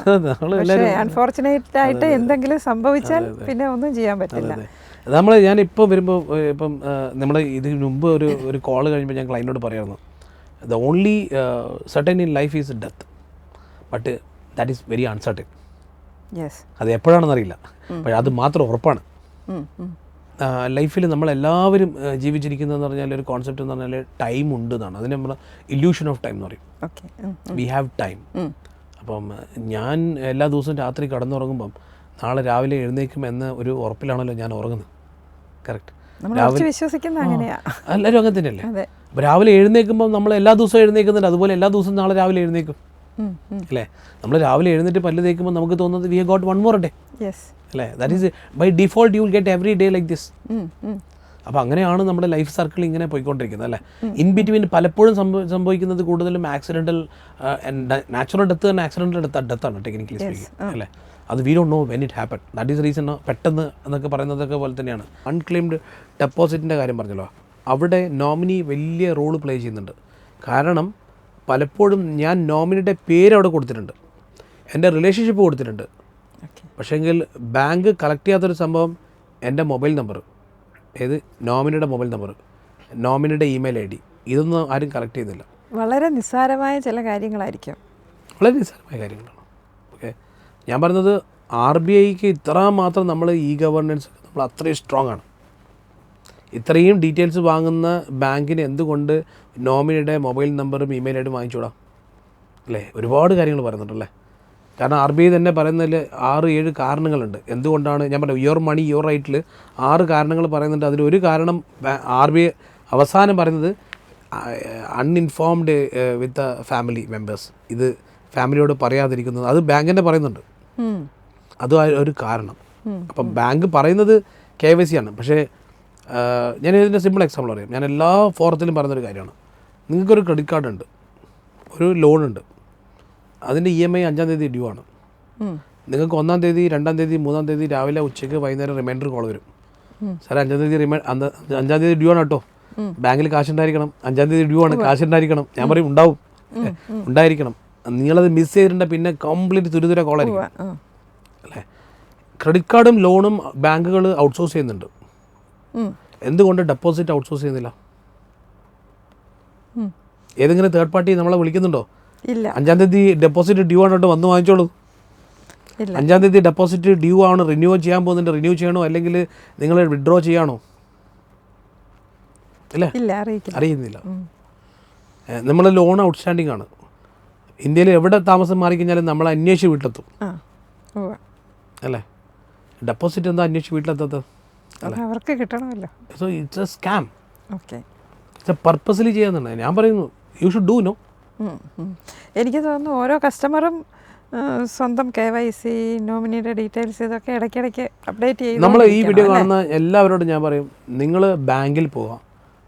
അൺഫോർച്ചുനേറ്റ് ആയിട്ട് എന്തെങ്കിലും സംഭവിച്ചാൽ പിന്നെ ഒന്നും ചെയ്യാൻ പറ്റില്ല. ഞാനിപ്പോൾ വരുമ്പോൾ ഇപ്പം നമ്മുടെ ഇതിന് മുമ്പ് ഒരു കോൾ കഴിയുമ്പോൾ ഞാൻ ക്ലൈൻറ്റിനോട് പറയായിരുന്നു, the only certain in life is death, but that is very uncertain. അത് എപ്പോഴാണെന്നറിയില്ല, പക്ഷേ അത് മാത്രം ഉറപ്പാണ്. ലൈഫിൽ നമ്മളെല്ലാവരും ജീവിച്ചിരിക്കുന്നതെന്ന് പറഞ്ഞാൽ ഒരു കോൺസെപ്റ്റ് എന്ന് പറഞ്ഞാൽ ടൈം ഉണ്ട് എന്നാണ്. അതിന് നമ്മൾ ഇല്യൂഷൻ ഓഫ് ടൈം എന്ന് പറയും. We have time. അപ്പം ഞാൻ എല്ലാ ദിവസവും രാത്രി കടന്നുറങ്ങുമ്പം നാളെ രാവിലെ എഴുന്നേക്കും എന്ന ഒരു ഉറപ്പിലാണല്ലോ ഞാൻ ഉറങ്ങുന്നത്. കറക്റ്റ്. എല്ലാവരും അങ്ങനെ തന്നെയല്ലേ. അപ്പോൾ രാവിലെ എഴുന്നേൽക്കുമ്പോൾ നമ്മൾ എല്ലാ ദിവസവും എഴുന്നേൽക്കുന്നുണ്ട്, അതുപോലെ എല്ലാ ദിവസവും നാളെ രാവിലെ എഴുന്നേക്കും അല്ലേ. നമ്മൾ രാവിലെ എഴുന്നേറ്റ് പല്ല് തേക്കുമ്പോൾ നമുക്ക് തോന്നുന്നത് we have got one more day അല്ലേ. That is by default you will get every day like this. അപ്പോൾ അങ്ങനെയാണ് നമ്മുടെ ലൈഫ് സർക്കിൾ ഇങ്ങനെ പോയിക്കൊണ്ടിരിക്കുന്നത് അല്ലേ. ഇൻ ബിറ്റ്വീൻ പലപ്പോഴും സംഭവിക്കുന്നത് കൂടുതലും ആക്സിഡൻ്റൽ, നാച്ചുറൽ ഡെത്ത് തന്നെ ആക്സിഡൻ്റൽ ഡെത്താണ് ടെക്നിക്കലി സ്പീക്കിംഗ് അല്ലേ. അത് we don't know when it happen. That is reason പെട്ടെന്ന് എന്നൊക്കെ പറയുന്നതൊക്കെ പോലെ തന്നെയാണ്. അൺക്ലെയിംഡ് ഡെപ്പോസിറ്റിൻ്റെ കാര്യം പറഞ്ഞല്ലോ, അവിടെ നോമിനി വലിയ റോള് പ്ലേ ചെയ്യുന്നുണ്ട്. കാരണം പലപ്പോഴും ഞാൻ നോമിനിയുടെ പേര് അവിടെ കൊടുത്തിട്ടുണ്ട്, എൻ്റെ റിലേഷൻഷിപ്പ് കൊടുത്തിട്ടുണ്ട്, പക്ഷേങ്കിൽ ബാങ്ക് കളക്ട് ചെയ്യാത്തൊരു സംഭവം എൻ്റെ മൊബൈൽ നമ്പർ, ഏത് നോമിനിയുടെ മൊബൈൽ നമ്പർ, നോമിനിയുടെ ഇമെയിൽ ID, ഇതൊന്നും ആരും കളക്ട് ചെയ്യുന്നില്ല. വളരെ നിസ്സാരമായ ചില കാര്യങ്ങളായിരിക്കും. വളരെ നിസ്സാരമായ കാര്യങ്ങളാണ്. ഓക്കെ, ഞാൻ പറഞ്ഞത് RBIക്ക് ഇത്ര മാത്രം നമ്മൾ ഇ ഗവേണൻസ് നമ്മൾ അത്രയും സ്ട്രോങ് ആണ്. ഇത്രയും ഡീറ്റെയിൽസ് വാങ്ങുന്ന ബാങ്കിന് എന്തുകൊണ്ട് നോമിനിയുടെ മൊബൈൽ നമ്പറും ഇമെയിൽ ID വാങ്ങിച്ചൂടാം അല്ലേ. ഒരുപാട് കാര്യങ്ങൾ പറയുന്നുണ്ടല്ലേ. കാരണം RBI തന്നെ പറയുന്നതിൽ 6-7 കാരണങ്ങളുണ്ട് എന്തുകൊണ്ടാണ്. ഞാൻ പറഞ്ഞു യുവർ മണി യുവർ റൈറ്റിൽ 6 കാരണങ്ങൾ പറയുന്നുണ്ട്. അതിലൊരു കാരണം RBI അവസാനം പറയുന്നത് uninformed with the family members, ഇത് ഫാമിലിയോട് പറയാതിരിക്കുന്നത്, അത് ബാങ്ക് തന്നെ പറയുന്നുണ്ട്. അത് ഒരു കാരണം. അപ്പം ബാങ്ക് പറയുന്നത് KYC ആണ്. പക്ഷേ ഞാൻ ഇതിൻ്റെ സിമ്പിൾ എക്സാമ്പിൾ പറയാം. ഞാൻ എല്ലാ ഫോറത്തിലും പറയുന്നൊരു കാര്യമാണ്. നിങ്ങൾക്കൊരു ക്രെഡിറ്റ് കാർഡ് ഉണ്ട്, ഒരു ലോണുണ്ട്, അതിൻ്റെ EMI 5-ാം തീയതി ഡ്യൂ ആണ്. നിങ്ങൾക്ക് 1-ാം തീയതി 2-ാം തീയതി 3-ാം തീയതി രാവിലെ ഉച്ചയ്ക്ക് വൈകുന്നേരം റിമൈൻഡർ കോൾ വരും. സാറേ 5-ാം തീയതി 5-ാം തീയതി ഡ്യൂ ആണ് കേട്ടോ, ബാങ്കിൽ കാശുണ്ടായിരിക്കണം, 5-ാം തീയതി ഡ്യൂ ആണ്, കാശുണ്ടായിരിക്കണം. ഞാൻ പറയും ഉണ്ടാവും, ഉണ്ടായിരിക്കണം. നിങ്ങളത് മിസ് ചെയ്തിട്ടുണ്ട് പിന്നെ കംപ്ലീറ്റ് തുരുതുര കോളായിരിക്കും അല്ലേ. ക്രെഡിറ്റ് കാർഡും ലോണും ബാങ്കുകൾ ഔട്ട്സോഴ്സ് ചെയ്യുന്നുണ്ട്. എന്തുകൊണ്ട് ഡെപ്പോസിറ്റ് ഔട്ട്സോഴ്സ് ചെയ്യുന്നില്ല? ഏതെങ്കിലും തേർഡ് പാർട്ടി നമ്മളെ വിളിക്കുന്നുണ്ടോ? ഇല്ല. 5-ാം തീയതി ഡെപ്പോസിറ്റ് ഡ്യൂ ആണ് കേട്ടോ, വന്ന് വാങ്ങിച്ചോളൂ. 5-ാം തീയതി ഡെപ്പോസിറ്റ് ഡ്യൂ ആണ്, റിന്യൂ ചെയ്യാൻ പോകുന്നുണ്ട്, റിന്യൂ ചെയ്യണോ അല്ലെങ്കിൽ നിങ്ങൾ വിഡ്രോ ചെയ്യാണോ? ഇല്ലേ, അറിയുന്നില്ല. നമ്മൾ ലോൺ ഔട്ട്സ്റ്റാൻഡിങ് ആണ്. ഇന്ത്യയിൽ എവിടെ താമസം മാറിക്കഴിഞ്ഞാലും നമ്മൾ അന്വേഷിച്ച് വീട്ടിലെത്തും അല്ലേ. ഡെപ്പോസിറ്റ് എന്താ അന്വേഷിച്ച് വീട്ടിലെത്തത്? അവർക്ക് കിട്ടണമല്ലോ. So it's a scam. It's a purposely ചെയ്യാന്നുണ്ട്. ഞാൻ പറയുന്നു യു ഷുഡ് ഡു നോ. എനിക്ക് തോന്നുന്നു ഓരോ കസ്റ്റമറും സ്വന്തം KYC, നോമിനിയുടെ ഡീറ്റെയിൽസ് ഇതൊക്കെ ഇടയ്ക്കിടയ്ക്ക് അപ്ഡേറ്റ് ചെയ്യും. നമ്മൾ ഈ വീഡിയോ കാണുന്ന എല്ലാവരോടും ഞാൻ പറയും, നിങ്ങൾ ബാങ്കിൽ പോവുക.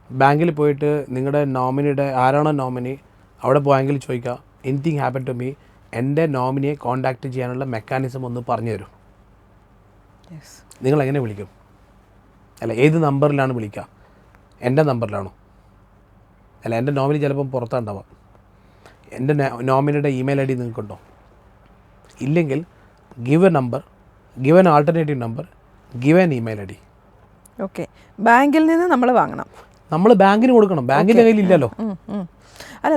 ബാങ്കിൽ പോയിട്ട് നിങ്ങളുടെ നോമിനിയുടെ ആരാണോ നോമിനി അവിടെ ബാങ്കിൽ ചോദിക്കുക, എനിത്തിങ് ഹാപ്പൻ ടു മീ, എൻ്റെ നോമിനിയെ കോൺടാക്റ്റ് ചെയ്യാനുള്ള മെക്കാനിസം ഒന്ന് പറഞ്ഞു തരും. നിങ്ങൾ എങ്ങനെ വിളിക്കും? അല്ല, ഏത് നമ്പറിലാണ് വിളിക്കുക? എൻ്റെ നമ്പറിലാണോ? അല്ല, എൻ്റെ നോമിനി ചിലപ്പം പുറത്താണ്ടാവാം. എൻ്റെ നോമിനിയുടെ ഇമെയിൽ ID നിങ്ങൾക്കുണ്ടോ? ഇല്ലെങ്കിൽ give A number, give N alternative number, give an email ID. Okay, ബാങ്കിൽ നിന്ന് നമ്മൾ വാങ്ങണം, നമ്മൾ ബാങ്കിന് കൊടുക്കണം. ബാങ്കിൻ്റെ കയ്യിലില്ലല്ലോ. അല്ല,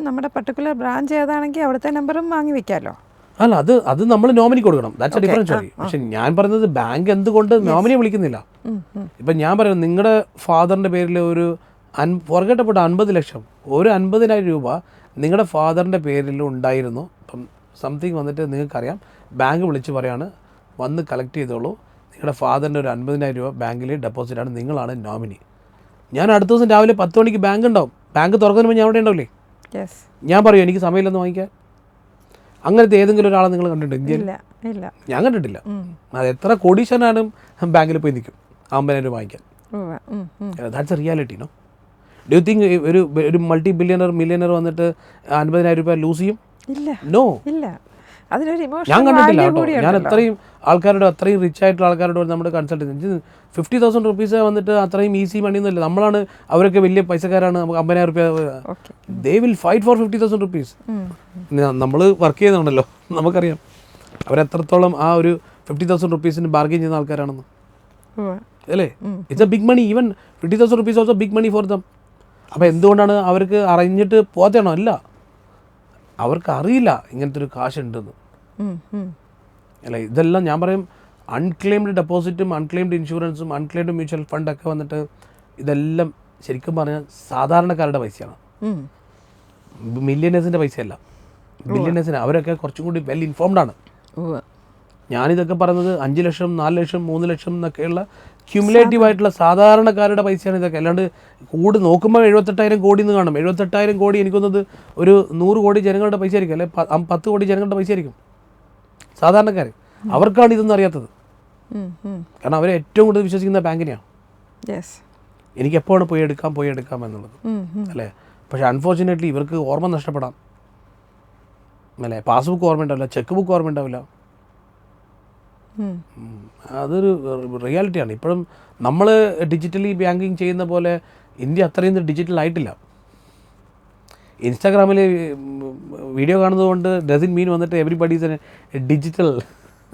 നമ്മുടെ പർട്ടിക്കുലർ ബ്രാഞ്ച് ഏതാണെങ്കിൽ അവിടുത്തെ നമ്പറും വാങ്ങി വെക്കാമല്ലോ. അല്ല, അത് നമ്മൾ നോമിനി കൊടുക്കണം. That's A difference story. പക്ഷെ ഞാൻ പറയുന്നത് ബാങ്ക് എന്തുകൊണ്ട് നോമിനിയെ വിളിക്കുന്നില്ല? ഇപ്പം ഞാൻ പറയുന്നത് നിങ്ങളുടെ ഫാദറിൻ്റെ പേരിൽ ഒരു ഫോർഗെറ്റപ്പെട്ട 50 ലക്ഷം, ഒരു 50,000 രൂപ നിങ്ങളുടെ ഫാദറിൻ്റെ പേരിൽ ഉണ്ടായിരുന്നു. ഇപ്പം സംതിങ് വന്നിട്ട് നിങ്ങൾക്കറിയാം, ബാങ്ക് വിളിച്ച് പറയാണ് വന്ന് കളക്ട് ചെയ്തോളൂ, നിങ്ങളുടെ ഫാദറിൻ്റെ ഒരു 50,000 രൂപ ബാങ്കിൽ ഡെപ്പോസിറ്റാണ്, നിങ്ങളാണ് നോമിനി. ഞാൻ അടുത്ത ദിവസം രാവിലെ 10 മണിക്ക് ബാങ്ക് ഉണ്ടാവും. ബാങ്ക് തുറക്കുന്നതിന് ഞാൻ അവിടെ ഉണ്ടാവില്ലേ? ഞാൻ പറയും എനിക്ക് സമയമില്ലെന്ന് വാങ്ങിക്കാൻ. അങ്ങനത്തെ ഏതെങ്കിലും ഒരാളെ നിങ്ങൾ കണ്ടിട്ടുണ്ടോ ഇന്ത്യയിൽ? ഞാൻ കണ്ടിട്ടില്ല. അത് എത്ര കോടീശ്വരനാണ് ബാങ്കിൽ പോയി നിൽക്കും 50,000 രൂപ വാങ്ങിക്കാൻ. That's a reality. No, do you think ഒരു മൾട്ടി മില്യണർ വന്നിട്ട് 50,000 രൂപ ലൂസ് ചെയ്യും? നോ, ഞാൻ കണ്ടിട്ടില്ല കേട്ടോ. ഞാൻ അത്രയും ആൾക്കാരുടെ, അത്രയും റിച്ച് ആയിട്ടുള്ള ആൾക്കാരോട് നമ്മുടെ കൺസൾട്ട് 50,000 റുപ്പീസ് വന്നിട്ട് അത്രയും ഈസി മണിയൊന്നുമില്ല. നമ്മളാണ് അവരൊക്കെ വലിയ പൈസക്കാരാണ്. 50,000 രൂപ they will fight for 50,000 rupees. നമ്മൾ വർക്ക് ചെയ്യുന്നുണ്ടല്ലോ, നമുക്കറിയാം അവരെത്രത്തോളം ആ ഒരു 50,000 റുപ്പീസിന് ബാർഗെയിൻ ചെയ്യുന്ന ആൾക്കാരാണെന്ന് അല്ലേ? It's a big money. Even 50,000 rupees also big money for them. അപ്പോൾ എന്തുകൊണ്ടാണ് അവർക്ക് അറിഞ്ഞിട്ട് പോകത്താണോ? അല്ല, അവർക്ക് അറിയില്ല ഇങ്ങനത്തെ ഒരു കാശുണ്ടെന്ന്. അല്ല, ഇതെല്ലാം ഞാൻ പറയും അൺക്ലെയിംഡ് ഡെപ്പോസിറ്റും അൺക്ലെയിംഡ് ഇൻഷുറൻസും അൺക്ലെയിംഡ് മ്യൂച്വൽ ഫണ്ടൊക്കെ വന്നിട്ട് ഇതെല്ലാം ശരിക്കും പറഞ്ഞാൽ സാധാരണക്കാരുടെ പൈസയാണ്. മില്യനേഴ്സിൻ്റെ പൈസയല്ല, ബില്യനേഴ്സിന്. അവരൊക്കെ കുറച്ചും കൂടി വെൽ ഇൻഫോംഡ് ആണ്. ഞാനിതൊക്കെ പറയുന്നത് 5 ലക്ഷം 4 ലക്ഷം 3 ലക്ഷം എന്നൊക്കെയുള്ള ക്യുമുലേറ്റീവ് ആയിട്ടുള്ള സാധാരണക്കാരുടെ പൈസയാണ് ഇതൊക്കെ. അല്ലാണ്ട് കൂടി നോക്കുമ്പോൾ 78,000 കോടി എന്ന് കാണും. 78,000 കോടി എനിക്കൊന്നത് ഒരു 100 കോടി ജനങ്ങളുടെ പൈസ ആയിരിക്കും, അല്ലെ 10 കോടി ജനങ്ങളുടെ പൈസ ആയിരിക്കും സാധാരണക്കാർ. അവർക്കാണ് ഇതൊന്നും അറിയാത്തത്. കാരണം അവരെ ഏറ്റവും കൂടുതൽ വിശ്വസിക്കുന്ന ബാങ്കിനെയാണ്. എനിക്ക് എപ്പോഴാണ് പോയി എടുക്കാം എന്നുള്ളത് അല്ലേ? പക്ഷേ അൺഫോർച്ചുനേറ്റ്ലി ഇവർക്ക് ഓർമ്മ നഷ്ടപ്പെടാം അല്ലേ? പാസ്ബുക്ക് ഓർമ്മ ഉണ്ടാവില്ല, ചെക്ക് ബുക്ക് ഓർമ്മ ഉണ്ടാവില്ല. അതൊരു റിയാലിറ്റിയാണ്. ഇപ്പോഴും നമ്മൾ ഡിജിറ്റലി ബാങ്കിങ് ചെയ്യുന്ന പോലെ ഇന്ത്യ അത്രയും ഡിജിറ്റൽ ആയിട്ടില്ല. ഇൻസ്റ്റാഗ്രാമിൽ വീഡിയോ കാണുന്നത് കൊണ്ട് ഡസൻ മീൻ വന്നിട്ട് എവരിബഡി ഈസ് ഡിജിറ്റൽ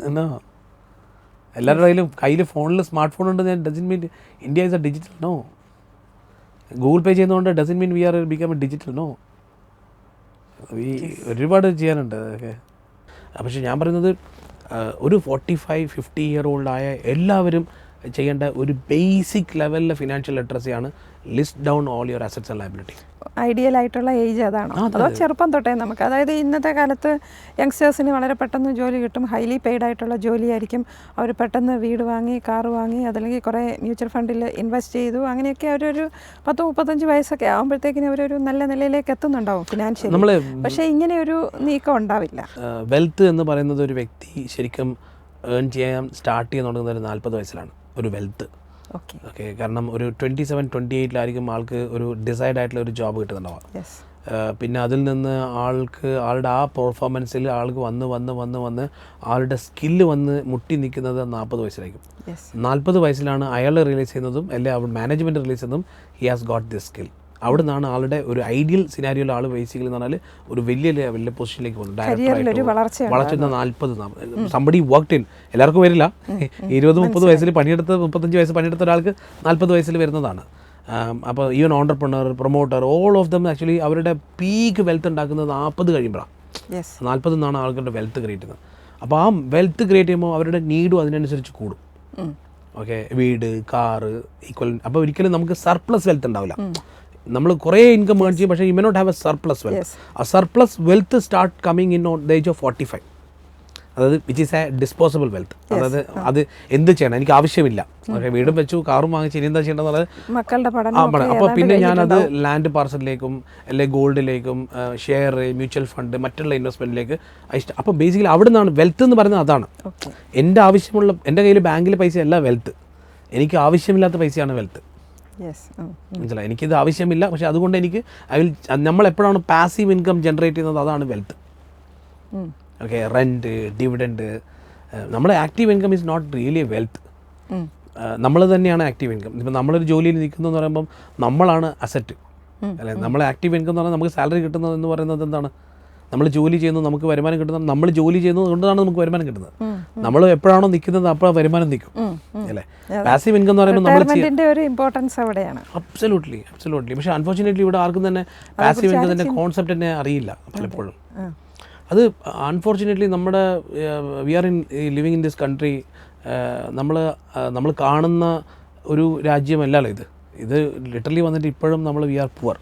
എന്നോ. എല്ലാവരുടെ കയ്യിൽ ഫോണിൽ സ്മാർട്ട് ഫോൺ ഉണ്ട്, doesn't mean India is a digital. No. Google pay ചെയ്യുന്നതുകൊണ്ട് doesn't mean we are become a digital. No. ഒരുപാട് ചെയ്യാനുണ്ട് അതൊക്കെ. പക്ഷേ ഞാൻ പറയുന്നത് ഒരു 45-50 ഇയർ ഓൾഡായ എല്ലാവരും ചെയ്യേണ്ട ഒരു ബേസിക് ലെവലിലെ ഫിനാൻഷ്യൽ ലിറ്ററസിയാണ് list down all your assets and liability. Ideal ആയിട്ടുള്ള ഏജ് അതാണോ? അതോ ചെറുപ്പം തൊട്ടേ നമുക്ക്, അതായത് ഇന്നത്തെ കാലത്ത് യങ്സ്റ്റേഴ്സിന് വളരെ പെട്ടെന്ന് ജോലി കിട്ടും, ഹൈലി പെയ്ഡ് ആയിട്ടുള്ള ജോലിയായിരിക്കും. അവർ പെട്ടെന്ന് വീട് വാങ്ങി, കാറ് വാങ്ങി, അതല്ലെങ്കിൽ കുറേ മ്യൂച്വൽ ഫണ്ടിൽ ഇൻവെസ്റ്റ് ചെയ്തു, അങ്ങനെയൊക്കെ അവരൊരു 10-35 വയസ്സൊക്കെ ആകുമ്പോഴത്തേക്കിന് അവരൊരു നല്ല നിലയിലേക്ക് എത്തുന്നുണ്ടാവും ഫിനാൻഷ്യലി. പക്ഷേ ഇങ്ങനെ ഒരു നീക്കം ഉണ്ടാവില്ല. വെൽത്ത് എന്ന് പറയുന്നത് ഒരു വ്യക്തി ശരിക്കും ഏൺ ചെയ്യാൻ സ്റ്റാർട്ട് ചെയ്യാൻ തുടങ്ങുന്നത് ഒരു 40 വയസ്സിലാണ് ഒരു വെൽത്ത്. ഓക്കെ, കാരണം ഒരു 27-28 ആൾക്ക് ഒരു ഡിസൈഡ് ആയിട്ടുള്ള ഒരു ജോബ് കിട്ടുന്നുണ്ടാവാം. പിന്നെ അതിൽ നിന്ന് ആളുടെ ആ പെർഫോമൻസിൽ ആൾക്ക് വന്ന് ആളുടെ സ്കില്ല് വന്ന് മുട്ടി നിൽക്കുന്നത് 40 വയസ്സിലായിരിക്കും. 40 വയസ്സിലാണ് അയാൾ റിയലൈസ് ചെയ്യുന്നതും അല്ലെങ്കിൽ മാനേജ്മെൻറ്റ് റിലീസ് ചെയ്യുന്നതും he has got this skill. അവിടെ നിന്നാണ് ആളുടെ ഒരു ഐഡിയൽ സിനാരിയോയിൽ ആൾ ബേസിക്കലി എന്ന് പറഞ്ഞാൽ ഒരു വലിയ പൊസിഷനിലേക്ക് പോകുന്നത്. ഡയറക്ടറായിട്ട് വളർച്ച 40 സംബഡി വർക്ക്ഡ് ഇൻ, എല്ലാവർക്കും വരില്ല. 20-30 വയസ്സിൽ പണിയെടുത്ത് 35 വയസ്സ് പണിയെടുത്ത ഒരാൾക്ക് 40 വയസ്സിൽ വരുന്നതാണ്. അപ്പോൾ even entrepreneur, promoter, all of them actually അവരുടെ പീക്ക് വെൽത്ത് ഉണ്ടാക്കുന്നത് 40 കഴിയുമ്പോഴാണ്. 40 നിന്നാണ് ആൾക്കാരുടെ വെൽത്ത് ക്രിയേറ്റ് ചെയ്യുന്നത്. അപ്പോൾ ആ വെൽത്ത് ക്രിയേറ്റ് ചെയ്യുമ്പോൾ അവരുടെ നീഡും അതിനനുസരിച്ച് കൂടും. ഓക്കെ, വീട്, കാറ് ഈക്വൽ. അപ്പോൾ ഒരിക്കലും നമുക്ക് സർപ്ലസ് വെൽത്ത് ഉണ്ടാവില്ല. നമ്മൾ കുറേ ഇൻകം ഏൺ ചെയ്യും, പക്ഷേ you may not have a surplus wealth. ആ surplus wealth start coming in on the age of 45. അതായത് which is a disposable wealth. അതായത് അത് എന്ത് ചെയ്യണം, എനിക്ക് ആവശ്യമില്ല, ഓക്കെ, വീടും വെച്ചു, കാറും വാങ്ങിച്ച് ഇനി എന്താ ചെയ്യേണ്ടത് മക്കളുടെ അപ്പോൾ പിന്നെ ഞാനത് ലാൻഡ് പാർസലിലേക്കും അല്ലെങ്കിൽ ഗോൾഡിലേക്കും ഷെയർ, മ്യൂച്വൽ ഫണ്ട്, മറ്റുള്ള ഇൻവെസ്റ്റ്മെൻറ്റിലേക്ക് അപ്പോൾ ബേസിക്കലി അവിടെ നിന്നാണ് വെൽത്ത് എന്ന് പറയുന്നത്. അതാണ് എൻ്റെ ആവശ്യമുള്ള, എൻ്റെ കയ്യിൽ ബാങ്കിൽ പൈസ അല്ല വെൽത്ത്, എനിക്ക് ആവശ്യമില്ലാത്ത പൈസയാണ് വെൽത്ത്. മനസ്സിലായി? എനിക്കിത് ആവശ്യമില്ല, പക്ഷെ അതുകൊണ്ട് എനിക്ക് നമ്മൾ എപ്പോഴാണ് പാസീവ് ഇൻകം ജനറേറ്റ് ചെയ്യുന്നത് അതാണ് വെൽത്ത്. Okay, rent, dividend. നമ്മുടെ active income is not really wealth. നമ്മൾ തന്നെയാണ് ആക്റ്റീവ് ഇൻകം. ഇപ്പം നമ്മളൊരു ജോലിയിൽ നിൽക്കുന്നു എന്ന് പറയുമ്പം നമ്മളാണ് അസറ്റ് അല്ലെ? നമ്മളെ ആക്റ്റീവ് ഇൻകം എന്ന് പറഞ്ഞാൽ നമുക്ക് സാലറി കിട്ടുന്നത് എന്ന് പറയുന്നത് എന്താണ്? നമ്മൾ ജോലി ചെയ്യുന്നു, നമുക്ക് വരുമാനം കിട്ടുന്നത്. നമ്മൾ ജോലി ചെയ്യുന്നത് കൊണ്ടാണ് നമുക്ക് വരുമാനം കിട്ടുന്നത്. നമ്മൾ എപ്പോഴാണോ നിൽക്കുന്നത് അപ്പോൾ വരുമാനം നിൽക്കും അല്ലേ? പാസീവ് ഇൻകം എന്ന് പറയുമ്പോൾ നമ്മൾ ഒരു ഇമ്പോർട്ടൻസ് അവിടെയാണ്. അബ്സല്യൂട്ട്ലി. പക്ഷേ അൺഫോർച്ചുനേറ്റ്ലി ഇവിടെ ആർക്കും തന്നെ പാസീവ് ഇൻകത്തിൻ്റെ കോൺസെപ്റ്റ് തന്നെ അറിയില്ല പലപ്പോഴും. അത് അൺഫോർച്ചുനേറ്റ്ലി നമ്മുടെ we are living in this country. നമ്മൾ കാണുന്ന ഒരു രാജ്യമല്ലല്ലോ ഇത് ലിറ്ററലി വന്നിട്ട് ഇപ്പോഴും നമ്മൾ we are poor.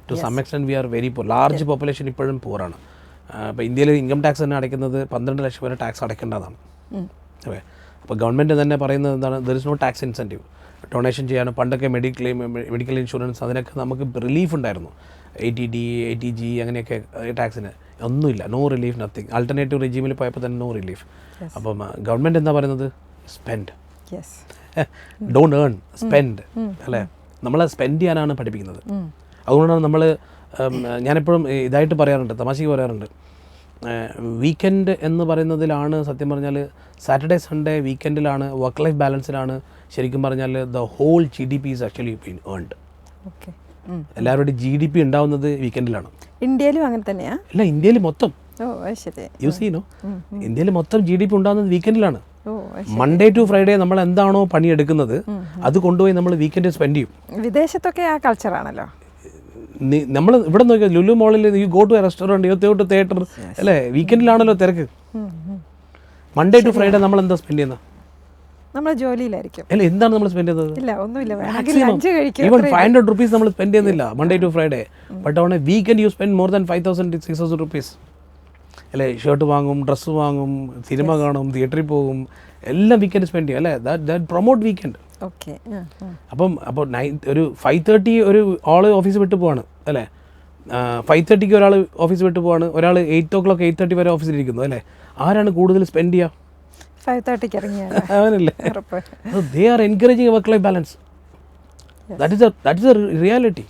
To some extent we are very poor. Large population ഇപ്പോഴും പുവറാണ്. ഇപ്പോൾ ഇന്ത്യയിൽ ഇൻകം ടാക്സ് തന്നെ അടയ്ക്കുന്നത് 12 ലക്ഷം വരെ ടാക്സ് അടയ്ക്കേണ്ടതാണ്. ഓക്കെ, അപ്പോൾ ഗവൺമെൻറ് തന്നെ പറയുന്നത് എന്താണ്? There is no tax incentive. Donation ചെയ്യാനും പണ്ടൊക്കെ മെഡിക്കൽ ഇൻഷുറൻസ് അതിനൊക്കെ നമുക്ക് റിലീഫ് ഉണ്ടായിരുന്നു. 80D 80G അങ്ങനെയൊക്കെ ടാക്സിന് ഒന്നുമില്ല, നോ റിലീഫ്, നത്തിങ്. ആൾട്ടർനേറ്റീവ് റെജീമിൽ പോയപ്പോൾ തന്നെ നോ റിലീഫ്. അപ്പം ഗവൺമെൻറ് എന്താ പറയുന്നത്? സ്പെൻഡ്, ഡോണ്ട് ഏൺ, സ്പെൻഡ് അല്ലേ? നമ്മളെ സ്പെൻഡ് ചെയ്യാനാണ് പഠിപ്പിക്കുന്നത്. അതുകൊണ്ടാണ് നമ്മൾ, ഞാനെപ്പോഴും ഇതായിട്ട് പറയാറുണ്ട്, തമാശയ്ക്ക് പറയാറുണ്ട്, വീക്കെൻഡ് എന്ന് പറയുന്നതിലാണ് സത്യം പറഞ്ഞാൽ സാറ്റർഡേ സൺഡേ വീക്കെൻഡിലാണ്, വർക്ക് ലൈഫ് ബാലൻസിലാണ് ശരിക്കും പറഞ്ഞാൽ the whole GDP is actually been earned. എല്ലാവരുടെയും GDP ഉണ്ടാവുന്നത് വീക്കെൻഡിലാണ്. ഇന്ത്യയിലും അങ്ങനെ തന്നെയാണ്? അല്ല, ഇന്ത്യയിൽ മൊത്തം. യൂസ് ചെയ്യുന്നു, ഇന്ത്യയിൽ മൊത്തം GDP ഉണ്ടാകുന്നത് വീക്കെൻഡിലാണ്. മൺഡേ ടു ഫ്രൈഡേ നമ്മൾ എന്താണോ പണിയെടുക്കുന്നത് അത് കൊണ്ടുപോയി നമ്മൾ വീക്കെൻഡ് സ്പെൻഡ് ചെയ്യും. വിദേശത്തൊക്കെ ആ കൾച്ചറാണല്ലോ. നമ്മൾ ഇവിടെ നോക്കിയാൽ ലുലു മോളിൽ you go to a restaurant, you go to theatre അല്ലേ? വീക്കെൻഡിലാണല്ലോ തിരക്ക്. മൺഡേ ടു ഫ്രൈഡേ നമ്മൾ എന്താ സ്പെൻഡ് ചെയ്യുന്നത്? നമ്മൾ ജോലിയിലായിരിക്കും. അല്ല, എന്താണ് നമ്മൾ സ്പെൻഡ് ചെയ്യുന്നത്? ഈവൻ 500 rupees നമ്മൾ സ്പെൻഡ് ചെയ്യുന്നില്ല Monday to Friday. But on a weekend you spend more than 5,000 6,000 rupees അല്ലേ? ഷർട്ട് വാങ്ങും, ഡ്രസ്സ് വാങ്ങും, സിനിമ കാണും, തിയേറ്ററിൽ പോകും, എല്ലാം വീക്കെൻഡ് സ്പെൻഡ് ചെയ്യും അല്ലേ? That promote weekend. അപ്പം ഒരു 5:30 ഒരു ആള് ഓഫീസ് വിട്ട് പോവാണ് അല്ലേ? 5:30 ഒരാൾ ഓഫീസ് വിട്ട് പോവാണ്, ഒരാൾ 8 o'clock 8:30 വരെ ഓഫീസിലിരിക്കുന്നു അല്ലേ? ആരാണ് കൂടുതൽ സ്പെൻഡ് ചെയ്യുക? 5:30 അവനല്ലേ? They are encouraging work life balance. That is a reality.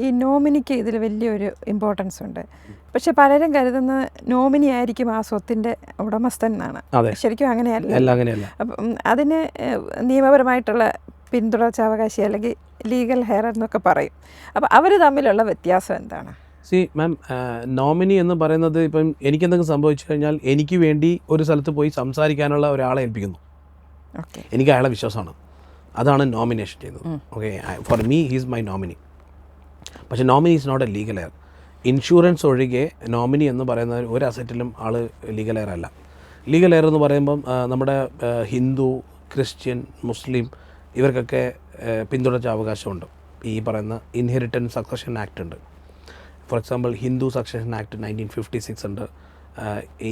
ഈ നോമിനിക്ക് ഇതിൽ വലിയൊരു ഇമ്പോർട്ടൻസ് ഉണ്ട്. പക്ഷെ പലരും കരുതുന്ന നോമിനി ആയിരിക്കും ആ സ്വത്തിൻ്റെ ഉടമസ്ഥൻ എന്നാണ്. ശരിക്കും അങ്ങനെയല്ല. അപ്പം അതിന് നിയമപരമായിട്ടുള്ള പിന്തുടർച്ചാവകാശി അല്ലെങ്കിൽ ലീഗൽ ഹെയർ എന്നൊക്കെ പറയും. അപ്പം അവർ തമ്മിലുള്ള വ്യത്യാസം എന്താണ്? മാം, നോമിനി എന്ന് പറയുന്നത് ഇപ്പം എനിക്കെന്തെങ്കിലും സംഭവിച്ചു കഴിഞ്ഞാൽ എനിക്ക് വേണ്ടി ഒരു സ്ഥലത്ത് പോയി സംസാരിക്കാനുള്ള ഒരാളെ ഏൽപ്പിക്കുന്നു. എനിക്ക് അയാളെ വിശ്വാസമാണ്, അതാണ് നോമിനേഷൻ ചെയ്യുന്നത്. Okay, for me he's my nominee. പക്ഷേ nominee is not a legal heir. Insurance ഒഴികെ നോമിനി എന്ന് പറയുന്ന ഒരു അസറ്റിലും ആൾ ലീഗൽ ഹെയർ അല്ല. ലീഗൽ ഹെയർ എന്ന് പറയുമ്പം നമ്മുടെ ഹിന്ദു, ക്രിസ്ത്യൻ, മുസ്ലിം ഇവർക്കൊക്കെ പിന്തുടർച്ച അവകാശമുണ്ട്. ഈ പറയുന്ന ഇൻഹെറിറ്റൻസ് സക്സഷൻ ആക്ട് ഉണ്ട്. For example Hindu succession act 1956 ഉണ്ട്,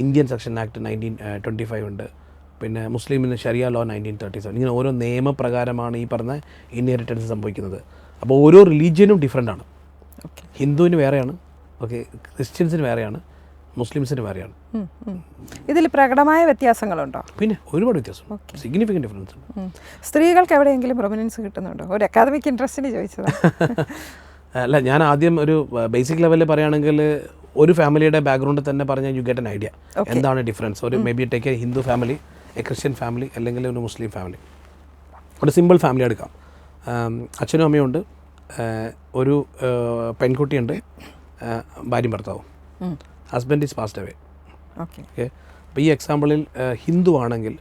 ഇന്ത്യൻ സക്ഷൻ ആക്ട് 1925 ഉണ്ട്, പിന്നെ മുസ്ലിമിന് ഷരിയ ലോ 1937. ഇങ്ങനെ ഓരോ നിയമപ്രകാരമാണ് ഈ പറഞ്ഞ ഇൻഹെറിറ്റൻസ് സംഭവിക്കുന്നത്. അപ്പോൾ ഓരോ റിലീജിയനും ഡിഫറെൻ്റ് ആണ്. ഹിന്ദുവിന് വേറെയാണ്, ഓക്കെ, ക്രിസ്ത്യൻസിന് വേറെയാണ്, മുസ്ലിംസിന് വേറെയാണ്. ഇതിൽ പ്രകടമായ വ്യത്യാസങ്ങളുണ്ടോ? പിന്നെ ഒരുപാട് വ്യത്യാസം, സിഗ്നിഫിക്കൻറ്റ് ഡിഫറൻസ് ഉണ്ട്. സ്ത്രീകൾക്ക് എവിടെയെങ്കിലും പ്രൊമിനൻസ് കിട്ടുന്നുണ്ടോ? ഒരു അക്കാദമിക് ഇൻട്രസ്റ്റിന് ചോദിച്ചതാണ്. അല്ല, ഞാൻ ആദ്യം ഒരു ബേസിക് ലെവലിൽ പറയുകയാണെങ്കിൽ ഒരു ഫാമിലിയുടെ ബാക്ക്ഗ്രൗണ്ടിൽ തന്നെ പറഞ്ഞാൽ യു ഗെറ്റ് എൻ ഐഡിയ എന്താണ് ഡിഫറൻസ്. ഒരു may be take A Hindu family, A Christian family, അല്ലെങ്കിൽ ഒരു മുസ്ലിം ഫാമിലി. ഒരു സിമ്പിൾ ഫാമിലി എടുക്കാം. അച്ഛനും അമ്മയും ഉണ്ട്, ഒരു പെൺകുട്ടിയുണ്ട്, ഭാര്യയും ഭർത്താവും. Husband is passed away. Okay, അപ്പോൾ ഈ എക്സാമ്പിളിൽ ഹിന്ദു ആണെങ്കിൽ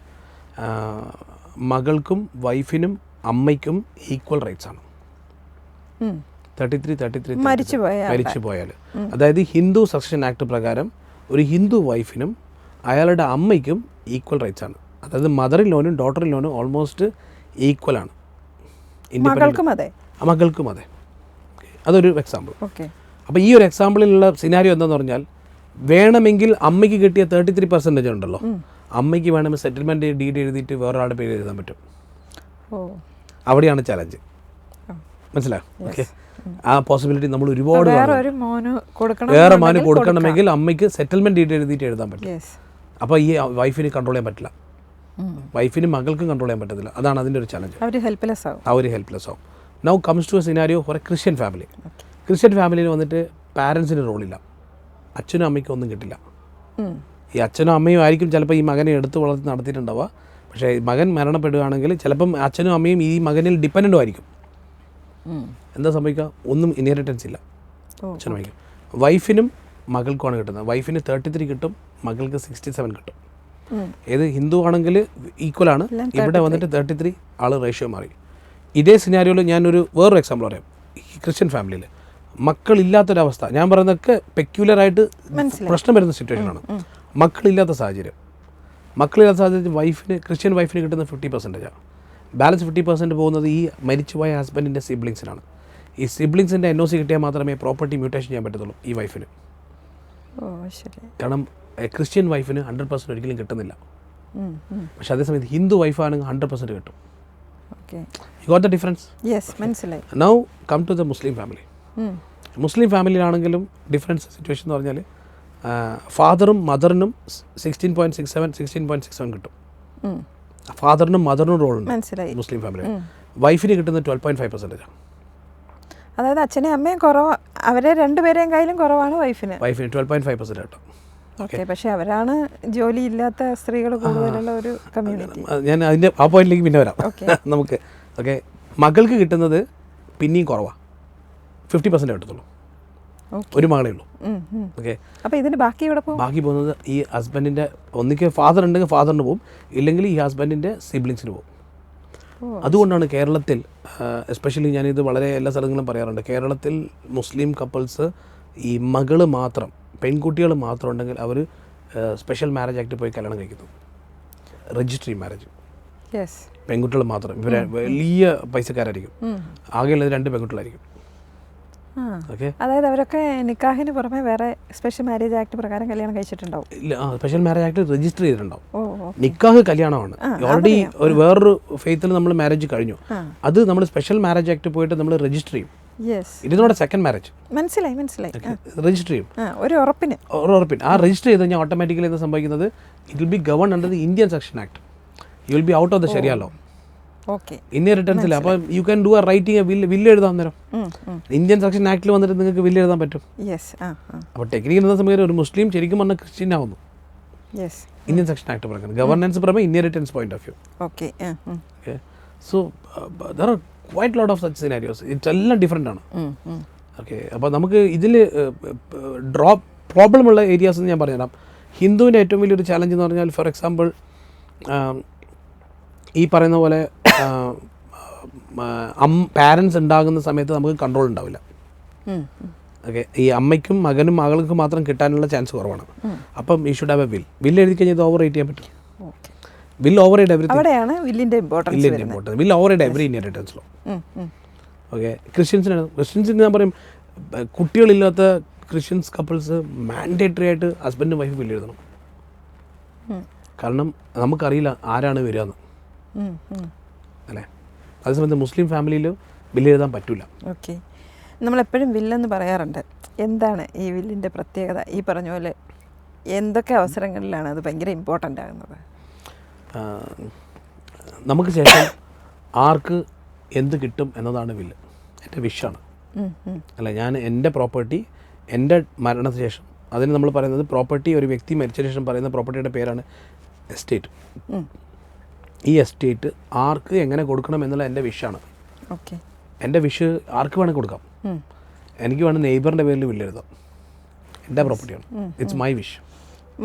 മകൾക്കും വൈഫിനും അമ്മയ്ക്കും ഈക്വൽ റൈറ്റ്സ് ആണ്. 33 മരിച്ചു പോയാൽ, അതായത് ഹിന്ദു സക്സഷൻ ആക്ട് പ്രകാരം ഒരു ഹിന്ദു വൈഫിനും അയാളുടെ അമ്മയ്ക്കും ഈക്വൽ റൈറ്റ്സ് ആണ്. അതായത് മദർ ഇൻ ലോനും ഡോട്ടർ ഇൻ ലോനും ഓൾമോസ്റ്റ് ഈക്വൽ ആണ്. മകൾക്കും അതെ. അതൊരു എക്സാമ്പിൾ. അപ്പോൾ ഈ ഒരു എക്സാമ്പിളിലുള്ള സിനാരിയോ എന്താണെന്ന് പറഞ്ഞാൽ, വേണമെങ്കിൽ അമ്മയ്ക്ക് കിട്ടിയ 33% ഉണ്ടല്ലോ, അമ്മയ്ക്ക് വേണമെങ്കിൽ സെറ്റിൽമെൻറ്റ് ഡീഡ് എഴുതിയിട്ട് വേറൊരാളുടെ പേര് എഴുതാൻ പറ്റും. അവിടെയാണ് ചലഞ്ച്. മനസ്സിലായോ? ഓക്കെ, ആ പോസിബിലിറ്റി നമ്മൾ ഒരുപാട് വേറെ മോന് കൊടുക്കണമെങ്കിൽ അമ്മയ്ക്ക് സെറ്റിൽമെൻറ്റ് ഡീഡ് എഴുതിയിട്ട് എഴുതാൻ പറ്റും. അപ്പോൾ ഈ വൈഫിന് കൺട്രോൾ ചെയ്യാൻ പറ്റില്ല, വൈഫിനും മകൾക്കും കൺട്രോൾ ചെയ്യാൻ പറ്റത്തില്ല. അതാണ് അതിൻ്റെ ഒരു ചലഞ്ച്. അവർ ഹെൽപ്ലെസ് ആവും. Now comes to a scenario for a Christian family. Christian ഫാമിലിയിൽ വന്നിട്ട് പാരൻസിന് റോളില്ല, അച്ഛനും അമ്മയ്ക്കും ഒന്നും കിട്ടില്ല. ഈ അച്ഛനും അമ്മയും ആയിരിക്കും ചിലപ്പോൾ ഈ മകനെ എടുത്ത് വളർത്തി നടത്തിയിട്ടുണ്ടാവുക. പക്ഷേ മകൻ മരണപ്പെടുകയാണെങ്കിൽ ചിലപ്പം അച്ഛനും അമ്മയും ഈ മകനിൽ ഡിപ്പെൻഡൻറ്റും ആയിരിക്കും. എന്താ സംഭവിക്കുക? ഒന്നും ഇൻഹെറിറ്റൻസ് ഇല്ല അച്ഛനും അമ്മയ്ക്കും. വൈഫിനും മകൾക്കുമാണ് കിട്ടുന്നത്. വൈഫിന് 33 കിട്ടും, മകൾക്ക് 67 കിട്ടും. ഏത് ഹിന്ദു ആണെങ്കിൽ ഈക്വലാണ്. ഇവിടെ വന്നിട്ട് 33 ആൾ റേഷ്യോ മാറി. ഇതേ സിനാരിയോയിൽ ഞാനൊരു വേറൊരു എക്സാമ്പിൾ പറയാം. ക്രിസ്ത്യൻ ഫാമിലിയിൽ മക്കളില്ലാത്തൊരവസ്ഥ, ഞാൻ പറയുന്നതൊക്കെ പെക്യുലറായിട്ട് പ്രശ്നം വരുന്ന സിറ്റുവേഷനാണ്. മക്കളില്ലാത്ത സാഹചര്യം ക്രിസ്ത്യൻ വൈഫിന് കിട്ടുന്ന 50%. ബാലൻസ് 50% പോകുന്നത് ഈ മരിച്ചുപോയ ഹസ്ബൻഡിൻ്റെ സിബ്ലിങ്സിനാണ്. ഈ സിബ്ലിങ്സിൻ്റെ NOC കിട്ടിയാൽ മാത്രമേ പ്രോപ്പർട്ടി മ്യൂട്ടേഷൻ ചെയ്യാൻ പറ്റത്തുള്ളൂ ഈ വൈഫിന്. കാരണം ക്രിസ്ത്യൻ വൈഫിന് 100% ഒരിക്കലും കിട്ടുന്നില്ല. പക്ഷെ അതേസമയത്ത് ഹിന്ദു വൈഫാണെങ്കിൽ 100% കിട്ടും. Okay. You got the difference? Yes, മനസ്സിലായി. Now come to the Muslim family. മുസ്ലിം ഫാമിലിയിലാണെങ്കിലും ഡിഫറൻസ് സിറ്റുവേഷൻ എന്ന് പറഞ്ഞാൽ ഫാദറും മദറിനും 16.67 16.67 കിട്ടും. ഫാദറിനും മദറിനും റോളുണ്ട് മനസ്സിലായി. മുസ്ലിം ഫാമിലി. വൈഫിന് കിട്ടുന്നത് 12.5%. അതായത് അച്ഛനെയും അമ്മയും കുറവ്, അവരെ രണ്ടുപേരെയും കയ്യിലും കുറവാണ് വൈഫിന് 12.5% കേട്ടോ. ഓക്കെ. പക്ഷെ അവരാണ് ജോലി ഇല്ലാത്ത സ്ത്രീകൾ കൂടുതലുള്ള ഒരു കമ്മ്യൂണിറ്റി. ഞാൻ അതിൻ്റെ ആ പോയിന്റിലേക്ക് പിന്നെ വരാം നമുക്ക്. ഓക്കെ, മകൾക്ക് കിട്ടുന്നത് പിന്നെയും കുറവാണ്, 50% കിട്ടത്തുള്ളൂ. ഒരു മകളേ ഉള്ളൂ. ഓക്കെ. അപ്പോൾ ഇതിന് ബാക്കി ഇവിടെ പോകും? ബാക്കി പോകുന്നത് ഈ ഹസ്ബൻഡിൻ്റെ, ഒന്നിക്ക് ഫാദർ ഉണ്ടെങ്കിൽ ഫാദറിന് പോകും, ഇല്ലെങ്കിൽ ഈ ഹസ്ബൻഡിൻ്റെ സിബ്ലിങ്സിന് പോകും. അതുകൊണ്ടാണ് കേരളത്തിൽ എസ്പെഷ്യലി ഞാനിത് വളരെ എല്ലാ സ്ഥലങ്ങളിലും പറയാറുണ്ട്, കേരളത്തിൽ മുസ്ലിം കപ്പിൾസ് ഈ മകള് മാത്രം, പെൺകുട്ടികൾ മാത്രം ഉണ്ടെങ്കിൽ അവർ സ്പെഷ്യൽ മാരേജ് ആക്ട് പോയി കല്യാണം കഴിക്കുന്നു. Registry marriage. പെൺകുട്ടികൾ മാത്രം. ഇവർ വലിയ പൈസക്കാരായിരിക്കും. ആകെയുള്ളത് 2 പെൺകുട്ടികളായിരിക്കും. ഓക്കെ. അതായത് അവരൊക്കെ നിക്കാഹിന് പുറമെ വേറെ സ്പെഷ്യൽ മാരേജ് ആക്ട് പ്രകാരം കല്യാണം കഴിച്ചിട്ടുണ്ടാവും. ഇല്ല, സ്പെഷ്യൽ മാരേജ് ആക്ട് രജിസ്റ്റർ ചെയ്തിട്ടുണ്ടാവും. നിക്കാഹ് കല്യാണമാണ്. ഓൾറെഡി ഒരു വേറൊരു ഫെയ്ത്തിൽ നമ്മൾ മാരേജ് കഴിഞ്ഞു. അത് നമ്മൾ സ്പെഷ്യൽ മാരേജ് ആക്ട് പോയിട്ട് നമ്മൾ രജിസ്റ്റർ ചെയ്യും. ഇതിനോട് സെക്കൻഡ് മാരേജ്. മനസ്സിലായി. രജിസ്റ്റർ ചെയ്യും ഒരു ഉറപ്പിന്. ആ രജിസ്റ്റർ ചെയ്ത് കഴിഞ്ഞാൽ ഓട്ടോമാറ്റിക്കലി എന്താ സംഭവിക്കുന്നത്, it will be govern under the Indian section act. You will be out of the sharia law. ഇൻഹെറിറ്റൻസിൽ. അപ്പോൾ you can do a writing will എഴുതാൻ നേരം ഇന്ത്യൻ സെക്ഷൻ ആക്ടിൽ വന്നിട്ട് നിങ്ങൾക്ക് വില്ല് എഴുതാൻ പറ്റും. അപ്പോൾ ടെക്നിക്കൽ എന്ന സമയത്ത് ഒരു മുസ്ലിം ശരിക്കും പറഞ്ഞാൽ ക്രിസ്ത്യൻ ആവുന്നു. ഇന്ത്യൻ സെക്ഷൻ ആക്ട് പ്രകാരം ഗവർണൻസ് പുറമെ inheritance point of view. Okay. So there are quite lot of such scenarios. ഇതെല്ലാം ഡിഫറെൻ്റ് ആണ്. ഓക്കെ. അപ്പോൾ നമുക്ക് ഇതിൽ പ്രോബ്ലമുള്ള ഏരിയാസ് എന്ന് ഞാൻ പറഞ്ഞുതരാം. ഹിന്ദുവിൻ്റെ ഏറ്റവും വലിയൊരു ചാലഞ്ച് എന്ന് പറഞ്ഞാൽ, ഫോർ എക്സാമ്പിൾ ഈ പറയുന്ന പോലെ പാരൻസ് ഉണ്ടാകുന്ന സമയത്ത് നമുക്ക് കൺട്രോൾ ഉണ്ടാവില്ല. ഓക്കെ. ഈ അമ്മയ്ക്കും മകനും മകൾക്കും മാത്രം കിട്ടാനുള്ള ചാൻസ് കുറവാണ്. അപ്പം ഈ ഷുഡ് ഹാവ് എ വില്ല് എഴുതി കഴിഞ്ഞാൽ ഇത് ഓവർ റൈറ്റ് ചെയ്യാൻ പറ്റും. Will override everything. അവിടെയാണ് വില്ലിൻ്റെ importance. Will override every inheritance law. Okay. ക്രിസ്ത്യൻസിന് ഞാൻ പറയും, കുട്ടികളില്ലാത്ത ക്രിസ്ത്യൻസ് കപ്പിൾസ് മാൻഡേറ്ററി ആയിട്ട് ഹസ്ബൻഡും വൈഫ് വില്ല് എഴുതണം. കാരണം നമുക്കറിയില്ല ആരാണ് വരിക എന്ന്, അല്ലേ? അതേസമയത്ത് മുസ്ലിം ഫാമിലിയിൽ വില്ല് എഴുതാൻ പറ്റില്ല. ഓക്കെ. നമ്മളെപ്പോഴും വില്ലെന്ന് പറയാറുണ്ട്. എന്താണ് ഈ വില്ലിൻ്റെ പ്രത്യേകത? ഈ പറഞ്ഞ പോലെ എന്തൊക്കെ അവസരങ്ങളിലാണ് അത് ഭയങ്കര ഇമ്പോർട്ടൻ്റ് ആകുന്നത്? നമുക്ക് ശേഷം ആർക്ക് എന്ത് കിട്ടും എന്നതാണ് വില്ല്. എൻ്റെ വിഷാണ്, അല്ല. ഞാൻ എൻ്റെ പ്രോപ്പർട്ടി എൻ്റെ മരണത്തിന് ശേഷം, അതിന് നമ്മൾ പറയുന്നത് പ്രോപ്പർട്ടി, ഒരു വ്യക്തി മരിച്ച ശേഷം പറയുന്ന പ്രോപ്പർട്ടിയുടെ പേരാണ് എസ്റ്റേറ്റ്. ഈ എസ്റ്റേറ്റ് ആർക്ക് എങ്ങനെ കൊടുക്കണം എന്നുള്ള എൻ്റെ വിഷാണ്. ഓക്കെ. എൻ്റെ വിഷ് ആർക്ക് വേണമെങ്കിൽ കൊടുക്കാം. എനിക്ക് വേണം നെയ്ബറിൻ്റെ പേരിൽ വില്ല് എഴുതാം. എൻ്റെ പ്രോപ്പർട്ടിയാണ്. It's my wish.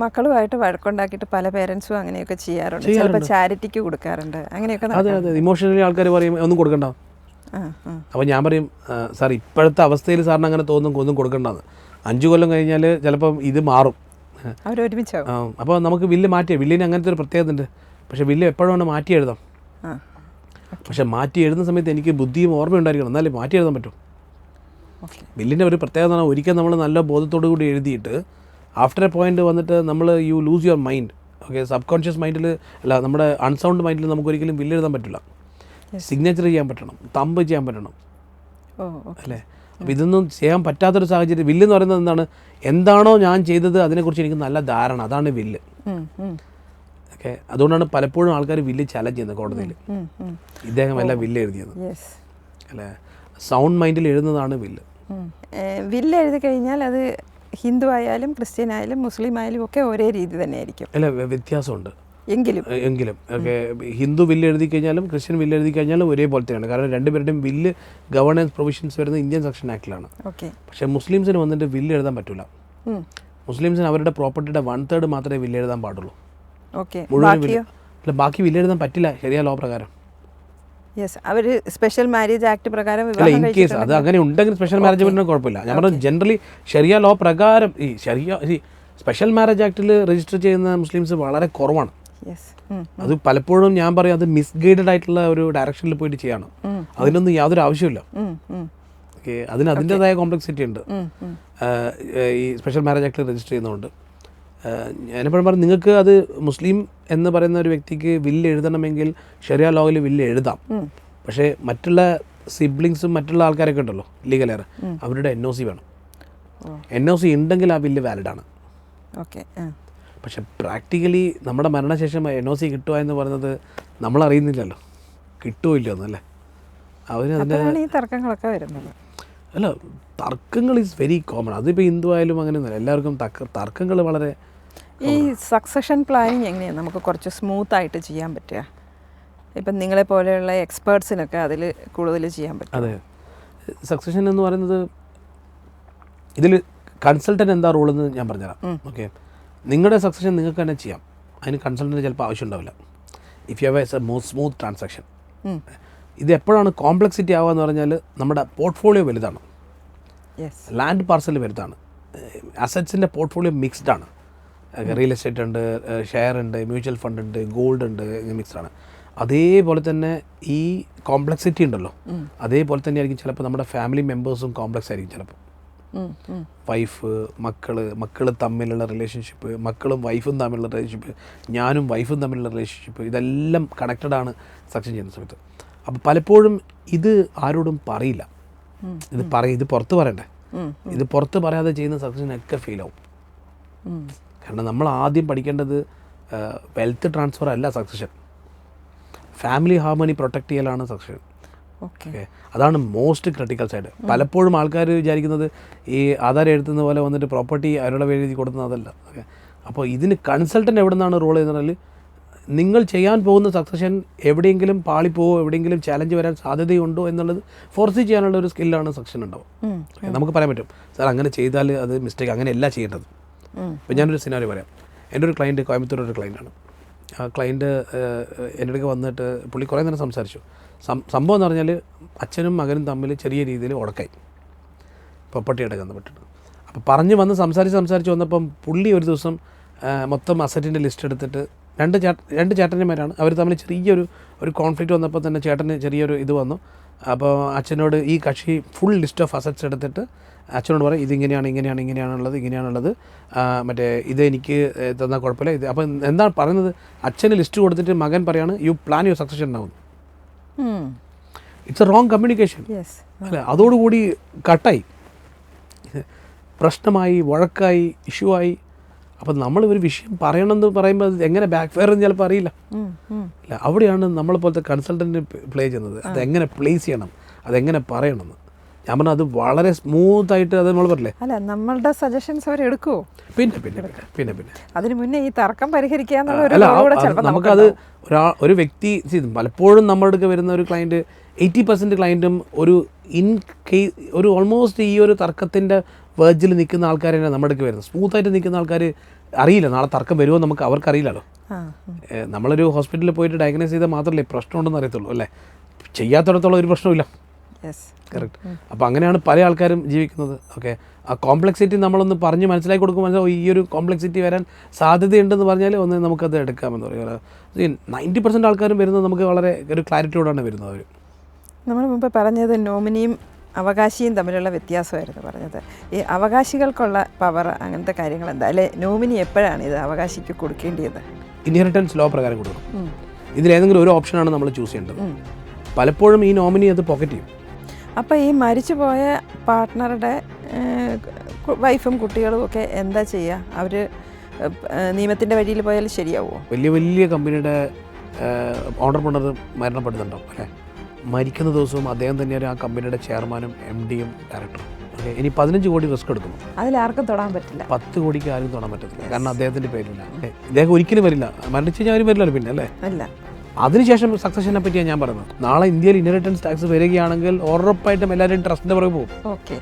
മക്കളുമായിട്ട് വഴക്കുണ്ടാക്കിയിട്ട് പല പേരൻസും അങ്ങനെയൊക്കെ ചെയ്യാറുണ്ട്. ചിലപ്പോൾ ചാരിറ്റിക്ക് കൊടുക്കാറുണ്ട്. അങ്ങനെയൊക്കെ. അതെ. ഇമോഷണലി ആൾക്കാർ പറയും ഒന്നും കൊടുക്കണ്ട. അപ്പോൾ ഞാൻ പറയും, സാർ ഇപ്പോഴത്തെ അവസ്ഥയിൽ സാറിന് അങ്ങനെ തോന്നും ഒന്നും കൊടുക്കണ്ടെന്ന്. 5 കൊല്ലം കഴിഞ്ഞാൽ ചിലപ്പം ഇത് മാറും. അവരൊരുമിച്ചാവും. അപ്പോൾ നമുക്ക് വില്ല് മാറ്റിയ, വില്ലിന് അങ്ങനത്തെ ഒരു പ്രത്യേകത ഉണ്ട്. പക്ഷേ വില്ല് എപ്പോഴും മാറ്റി എഴുതാം. പക്ഷെ മാറ്റി എഴുതുന്ന സമയത്ത് എനിക്ക് ബുദ്ധിയും ഓർമ്മയുണ്ടായിരിക്കണം, എന്നാലേ മാറ്റി എഴുതാൻ പറ്റും. വില്ലിൻ്റെ ഒരു പ്രത്യേകത ഒരിക്കൽ നമ്മൾ നല്ല ബോധത്തോടു കൂടി എഴുതിയിട്ട് ആഫ്റ്റർ എ പോയിന്റ് വന്നിട്ട് നമ്മൾ you lose your mind. Okay. Sub conscious മൈൻഡിൽ അല്ല, നമ്മുടെ അൺസൗണ്ട് മൈൻഡിൽ നമുക്ക് ഒരിക്കലും വില്ല് എഴുതാൻ പറ്റില്ല. സിഗ്നേച്ചർ ചെയ്യാൻ പറ്റണം, തമ്പ് ചെയ്യാൻ പറ്റണം, അല്ലേ? അപ്പോൾ ഇതൊന്നും ചെയ്യാൻ പറ്റാത്തൊരു സാഹചര്യം. വില്ല് എന്ന് പറയുന്നത് എന്താണ്? എന്താണോ ഞാൻ ചെയ്തത് അതിനെക്കുറിച്ച് എനിക്ക് നല്ല ധാരണ, അതാണ് വില്ല്. ഓക്കെ. അതുകൊണ്ടാണ് പലപ്പോഴും ആൾക്കാർ വില്ല് ചലഞ്ച് ചെയ്യുന്നത് കോടതിയിൽ. ഇദ്ദേഹം എല്ലാം വില്ല് എഴുതിയത്, അല്ലേ? സൗണ്ട് മൈൻഡിൽ എഴുതുന്നതാണ് വില്ല്. വില്ല് എഴുതി കഴിഞ്ഞാൽ അത് ഹിന്ദു ആയാലും ക്രിസ്ത്യൻ ആയാലും മുസ്ലിം ആയാലും ഒക്കെ ഒരേ രീതി തന്നെയായിരിക്കും. അല്ല, വ്യത്യാസമുണ്ട് എങ്കിലും. ഓക്കെ. ഹിന്ദു വില്ല് എഴുതി കഴിഞ്ഞാലും ക്രിസ്ത്യൻ വില്ല് എഴുതി കഴിഞ്ഞാലും ഒരേപോലത്തെയാണ്. കാരണം രണ്ടുപേരുടെയും വില്ല് ഗവർണൻസ് പ്രൊവിഷൻസ് വരുന്നത് ഇന്ത്യൻ സെക്ഷൻ ആക്ടിലാണ്. പക്ഷേ മുസ്ലിംസിന് വന്നിട്ട് വില്ല് എഴുതാൻ പറ്റില്ല. മുസ്ലിംസിന് അവരുടെ പ്രോപ്പർട്ടിയുടെ 1/3 മാത്രമേ വില്ല് എഴുതാൻ പാടുള്ളൂ. മുഴുവൻ വില്ല് അല്ല, ബാക്കി വില്ല് എഴുതാൻ പറ്റില്ല ശരിയാ ലോ പ്രകാരം. അവർ സ്പെഷ്യൽ മാരേജ് ആക്ട് പ്രകാരം അല്ല, ഇൻ കേസ് അത് അങ്ങനെ ഉണ്ടെങ്കിൽ സ്പെഷ്യൽ മാരേജ് പറ്റുന്ന കുഴപ്പമില്ല. ഞാൻ പറഞ്ഞത് ജനറലി ശരിയ ലോ പ്രകാരം ഈ സ്പെഷ്യൽ മാരേജ് ആക്ടിൽ രജിസ്റ്റർ ചെയ്യുന്ന മുസ്ലിംസ് വളരെ കുറവാണ്. അത് പലപ്പോഴും ഞാൻ പറയും അത് മിസ്ഗൈഡഡ് ആയിട്ടുള്ള ഒരു ഡയറക്ഷനിൽ പോയിട്ട് ചെയ്യണം. അതിനൊന്നും യാതൊരു ആവശ്യമില്ല. ഓക്കെ. അതിന് അതിൻ്റെതായ കോംപ്ലക്സിറ്റി ഉണ്ട് ഈ സ്പെഷ്യൽ മാരേജ് ആക്ടിൽ രജിസ്റ്റർ ചെയ്യുന്നതുകൊണ്ട്. ഞാനെപ്പോഴും പറഞ്ഞു, നിങ്ങൾക്ക് അത് മുസ്ലിം എന്ന് പറയുന്ന ഒരു വ്യക്തിക്ക് വില്ല് എഴുതണമെങ്കിൽ ശരിയ ലോയിൽ വില്ല് എഴുതാം. പക്ഷേ മറ്റുള്ള സിബ്ലിങ്സും മറ്റുള്ള ആൾക്കാരൊക്കെ ഉണ്ടല്ലോ ലീഗൽ എയർ, അവരുടെ NOC വേണം. NOC ഉണ്ടെങ്കിൽ ആ ബില്ല് വാലിഡാണ്. ഓക്കെ. പക്ഷെ പ്രാക്ടിക്കലി നമ്മുടെ മരണശേഷം NOC കിട്ടുക എന്ന് പറയുന്നത് നമ്മൾ അറിയുന്നില്ലല്ലോ, കിട്ടുമോ ഇല്ലയോ എന്നല്ലേ. അതിന് ഈ തർക്കങ്ങളൊക്കെ വരുന്നത്. അല്ല, തർക്കങ്ങൾ ഈസ് വെരി കോമൺ. അതിപ്പോൾ ഹിന്ദു ആയാലും അങ്ങനെ ഒന്നുമില്ല, എല്ലാവർക്കും തർക്കങ്ങൾ വളരെ. ഈ സക്സഷൻ പ്ലാനിങ് എങ്ങനെയാണ് നമുക്ക് കുറച്ച് സ്മൂത്തായിട്ട് ചെയ്യാൻ പറ്റുക? ഇപ്പം നിങ്ങളെ പോലെയുള്ള എക്സ്പേർട്സിനൊക്കെ അതിൽ കൂടുതൽ ചെയ്യാൻ പറ്റും. അതെ, സക്സഷൻ എന്ന് പറയുന്നത് ഇതിൽ കൺസൾട്ടൻ്റ് എന്താ റോളെന്ന് ഞാൻ പറഞ്ഞുതരാം. ഓക്കെ, നിങ്ങളുടെ സക്സഷൻ നിങ്ങൾക്ക് തന്നെ ചെയ്യാം, അതിന് കൺസൾട്ടൻ്റ് ചിലപ്പോൾ ആവശ്യം ഉണ്ടാവില്ല. If you have A smooth transaction. ഇത് എപ്പോഴാണ് കോംപ്ലക്സിറ്റി ആവുക എന്ന് പറഞ്ഞാൽ നമ്മുടെ പോർട്ട്ഫോളിയോ വലുതാണ്, ലാൻഡ് പാർസൽ വലുതാണ്, അസറ്റ്സിൻ്റെ പോർട്ട്ഫോളിയോ മിക്സ്ഡ് ആണ്. റിയൽ എസ്റ്റേറ്റ് ഉണ്ട്, ഷെയർ ഉണ്ട്, മ്യൂച്വൽ ഫണ്ട് ഉണ്ട്, ഗോൾഡ് ഉണ്ട്, മിക്സ്ഡ് ആണ്. അതേപോലെ തന്നെ ഈ കോംപ്ലക്സിറ്റി ഉണ്ടല്ലോ, അതേപോലെ തന്നെ ആയിരിക്കും ചിലപ്പോൾ നമ്മുടെ ഫാമിലി മെമ്പേഴ്സും കോംപ്ലക്സ് ആയിരിക്കും. ചിലപ്പോൾ വൈഫ്, മക്കൾ തമ്മിലുള്ള റിലേഷൻഷിപ്പ്, മക്കളും വൈഫും തമ്മിലുള്ള റിലേഷൻഷിപ്പ്, ഞാനും വൈഫും തമ്മിലുള്ള റിലേഷൻഷിപ്പ്, ഇതെല്ലാം കണക്റ്റഡ് ആണ് സക്സഷൻ ചെയ്യുന്ന സമയത്ത്. അപ്പോൾ പലപ്പോഴും ഇത് ആരോടും പറയില്ല, ഇത് പുറത്ത് പറയണ്ടേ. ഇത് പുറത്ത് പറയാതെ ചെയ്യുന്ന സക്സഷനൊക്കെ ഫെയിൽ ആവും. കാരണം നമ്മൾ ആദ്യം പഠിക്കേണ്ടത് വെൽത്ത് ട്രാൻസ്ഫർ അല്ല സക്സഷൻ, ഫാമിലി ഹാർമണി പ്രൊട്ടക്ട് ചെയ്യലാണ് സക്സഷൻ. ഓക്കെ, അതാണ് മോസ്റ്റ് ക്രിട്ടിക്കൽ സൈഡ്. പലപ്പോഴും ആൾക്കാർ വിചാരിക്കുന്നത് ഈ ആധാരം എഴുതുന്ന പോലെ വന്നിട്ട് പ്രോപ്പർട്ടി അവരുടെ പേര് എഴുതി കൊടുക്കുന്നത് അതല്ല. ഓക്കെ, അപ്പോൾ ഇതിന് കൺസൾട്ടൻ്റ് എവിടെ നിന്നാണ് റോൾ ചെയ്യുന്നത്? നിങ്ങൾ ചെയ്യാൻ പോകുന്ന സക്സഷൻ എവിടെയെങ്കിലും പാളിപ്പോവോ, എവിടെയെങ്കിലും ചാലഞ്ച് വരാൻ സാധ്യതയുണ്ടോ എന്നുള്ളത് ഫോർസി ചെയ്യാനുള്ള ഒരു സ്കില്ലാണ് സക്സഷൻ ഉണ്ടാവും. നമുക്ക് പറയാൻ പറ്റും, സാർ അങ്ങനെ ചെയ്താൽ അത് മിസ്റ്റേക്ക്, അങ്ങനെയല്ല ചെയ്യേണ്ടത്. ഇപ്പോൾ ഞാനൊരു സിനാരിയോ പറയാം. എൻ്റെ ഒരു ക്ലയൻറ്റ്, കോയമ്പത്തൂർ ഒരു ക്ലയൻറ്റാണ്. ആ ക്ലയൻറ്റ് എൻ്റെ അടുക്ക് വന്നിട്ട് പുള്ളി കുറേ നേരം സംസാരിച്ചു. സംഭവം എന്ന് പറഞ്ഞാൽ അച്ഛനും മകനും തമ്മിൽ ചെറിയ രീതിയിൽ ഉടക്കായി, പ്രോപ്പർട്ടിയായിട്ട് ബന്ധപ്പെട്ടിട്ട്. അപ്പോൾ പറഞ്ഞ് വന്ന് സംസാരിച്ച് വന്നപ്പം പുള്ളി ഒരു ദിവസം മൊത്തം അസറ്റിൻ്റെ ലിസ്റ്റ് എടുത്തിട്ട്, രണ്ട് ചേട്ടന്മാരാണ്, അവർ തമ്മിൽ ചെറിയൊരു കോൺഫ്ലിക്റ്റ് വന്നപ്പോൾ തന്നെ ചേട്ടന് ചെറിയൊരു ഇത് വന്നു. അപ്പോൾ അച്ഛനോട് ഈ കക്ഷി ഫുൾ ലിസ്റ്റ് ഓഫ് അസറ്റ്സ് എടുത്തിട്ട് അച്ഛനോട് പറയും, ഇങ്ങനെയാണുള്ളത്, മറ്റേ ഇത് എനിക്ക് തന്നാൽ കുഴപ്പമില്ല, ഇത്. അപ്പം എന്താണ് പറയുന്നത്? അച്ഛന് ലിസ്റ്റ് കൊടുത്തിട്ട് മകൻ പറയാണ്, യു പ്ലാൻ യുവർ സക്സഷൻ ഉണ്ടാവും. ഇറ്റ്സ് എ റോങ് കമ്മ്യൂണിക്കേഷൻ അല്ലേ. അതോടുകൂടി കട്ടായി, പ്രശ്നമായി, വഴക്കായി, ഇഷ്യൂ ആയി. അപ്പം നമ്മൾ ഒരു വിഷയം പറയണമെന്ന് പറയുമ്പോൾ അത് എങ്ങനെ ബാക്ക് ഫയർ എന്ന് ചിലപ്പോൾ അറിയില്ല അല്ല. അവിടെയാണ് നമ്മളെ പോലത്തെ കൺസൾട്ടൻറ്റ് പ്ലേ ചെയ്യുന്നത്. അതെങ്ങനെ പ്ലേസ് ചെയ്യണം, അതെങ്ങനെ പറയണമെന്ന്. ഞാൻ പറഞ്ഞാൽ അത് വളരെ സ്മൂത്തായിട്ട് അത് നമ്മൾ പറയില്ലേ. അല്ല, നമ്മളുടെ സജഷൻസ് അവർ എടുക്കുമോ? പിന്നെ അതിന് മുന്നേ ഈ തർക്കം പരിഹരിക്കാൻ നമുക്കത് ഒരു വ്യക്തി പലപ്പോഴും നമ്മുടെ അടുക്ക് വരുന്ന ഒരു ക്ലയൻറ്റ് 80% ക്ലയൻറ്റും ഒരു ഓൾമോസ്റ്റ് ഈ ഒരു തർക്കത്തിൻ്റെ വേർജിൽ നിൽക്കുന്ന ആൾക്കാരാണ് നമ്മുടെ അടുക്ക് വരുന്നത്. സ്മൂത്തായിട്ട് നിൽക്കുന്ന ആൾക്കാർ അറിയില്ല നാളെ തർക്കം വരുമോ നമുക്ക് അവർക്കറിയില്ലല്ലോ. നമ്മളൊരു ഹോസ്പിറ്റലിൽ പോയിട്ട് ഡയഗ്നോസ് ചെയ്താൽ മാത്രമല്ലേ പ്രശ്നമുണ്ടെന്ന് അറിയത്തുള്ളൂ അല്ലേ. ചെയ്യാത്തിടത്തോളം ഒരു പ്രശ്നമില്ല. കറക്റ്റ്. അപ്പോൾ അങ്ങനെയാണ് പല ആൾക്കാരും ജീവിക്കുന്നത്. ഓക്കെ, ആ കോംപ്ലക്സിറ്റി നമ്മളൊന്ന് പറഞ്ഞ് മനസ്സിലാക്കി കൊടുക്കുമ്പോൾ ഈ ഒരു കോംപ്ലക്സിറ്റി വരാൻ സാധ്യതയുണ്ടെന്ന് പറഞ്ഞാൽ ഒന്ന് നമുക്കത് എടുക്കാമെന്ന് പറയുക. 90% ആൾക്കാരും വരുന്നത് നമുക്ക് വളരെ ഒരു ക്ലാരിറ്റിയോടാണ് വരുന്നത്. അവർ നമ്മൾ മുമ്പ് പറഞ്ഞത് നോമിനിയും അവകാശിയും തമ്മിലുള്ള വ്യത്യാസമായിരുന്നു പറഞ്ഞത്. ഈ അവകാശികൾക്കുള്ള പവർ, അങ്ങനത്തെ കാര്യങ്ങൾ എന്താ, അല്ലെ നോമിനി എപ്പോഴാണ് ഇത് അവകാശിക്ക് കൊടുക്കേണ്ടത്? ഇൻഹെറിറ്റൻസ് ലോ പ്രകാരം കൊടുക്കണം. ഇതിലേതെങ്കിലും ഒരു ഓപ്ഷനാണ് നമ്മൾ ചൂസ് ചെയ്യേണ്ടത്. പലപ്പോഴും ഈ നോമിനി അത് പോക്കറ്റ് ചെയ്യും. അപ്പോൾ ഈ മരിച്ചുപോയ പാർട്ട്ണറുടെ വൈഫും കുട്ടികളും ഒക്കെ എന്താ ചെയ്യുക? അവർ നിയമത്തിൻ്റെ വഴിയിൽ പോയാൽ ശരിയാവുമോ? വലിയ കമ്പനിയുടെ ഓണ്ടർപ്രണർ മരണപ്പെടുന്നുണ്ടാവും അല്ലേ. മരിക്കുന്ന ദിവസവും അദ്ദേഹം തന്നെയാണ് ആ കമ്പനിയുടെ ചെയർമാനും MDയും ഡയറക്ടറും. ഓക്കെ, ഇനി 15 കോടി റിസ്ക് എടുക്കുന്നു. അതിലാർക്കും തൊടാൻ പറ്റില്ല. 10 കോടിക്ക് ആരും തൊടാൻ പറ്റത്തില്ല. കാരണം അദ്ദേഹത്തിൻ്റെ പേരില്ല. ഇദ്ദേഹം ഒരിക്കലും വരില്ല. മരിച്ചു കഴിഞ്ഞാൽ ആരും വരില്ലല്ലോ പിന്നെ അല്ലേ. അല്ല, അതിനുശേഷം സക്സഷനെ പറ്റിയാണ് ഞാൻ പറയുന്നത്. നാളെ ഇന്ത്യയിൽ ഇൻഹെറിറ്റൻസ് ടാക്സ് വരികയാണെങ്കിൽ ഉറപ്പായിട്ടും എല്ലാവരും ട്രസ്റ്റിൻ്റെ പുറകെ പോകും. ഓക്കെ.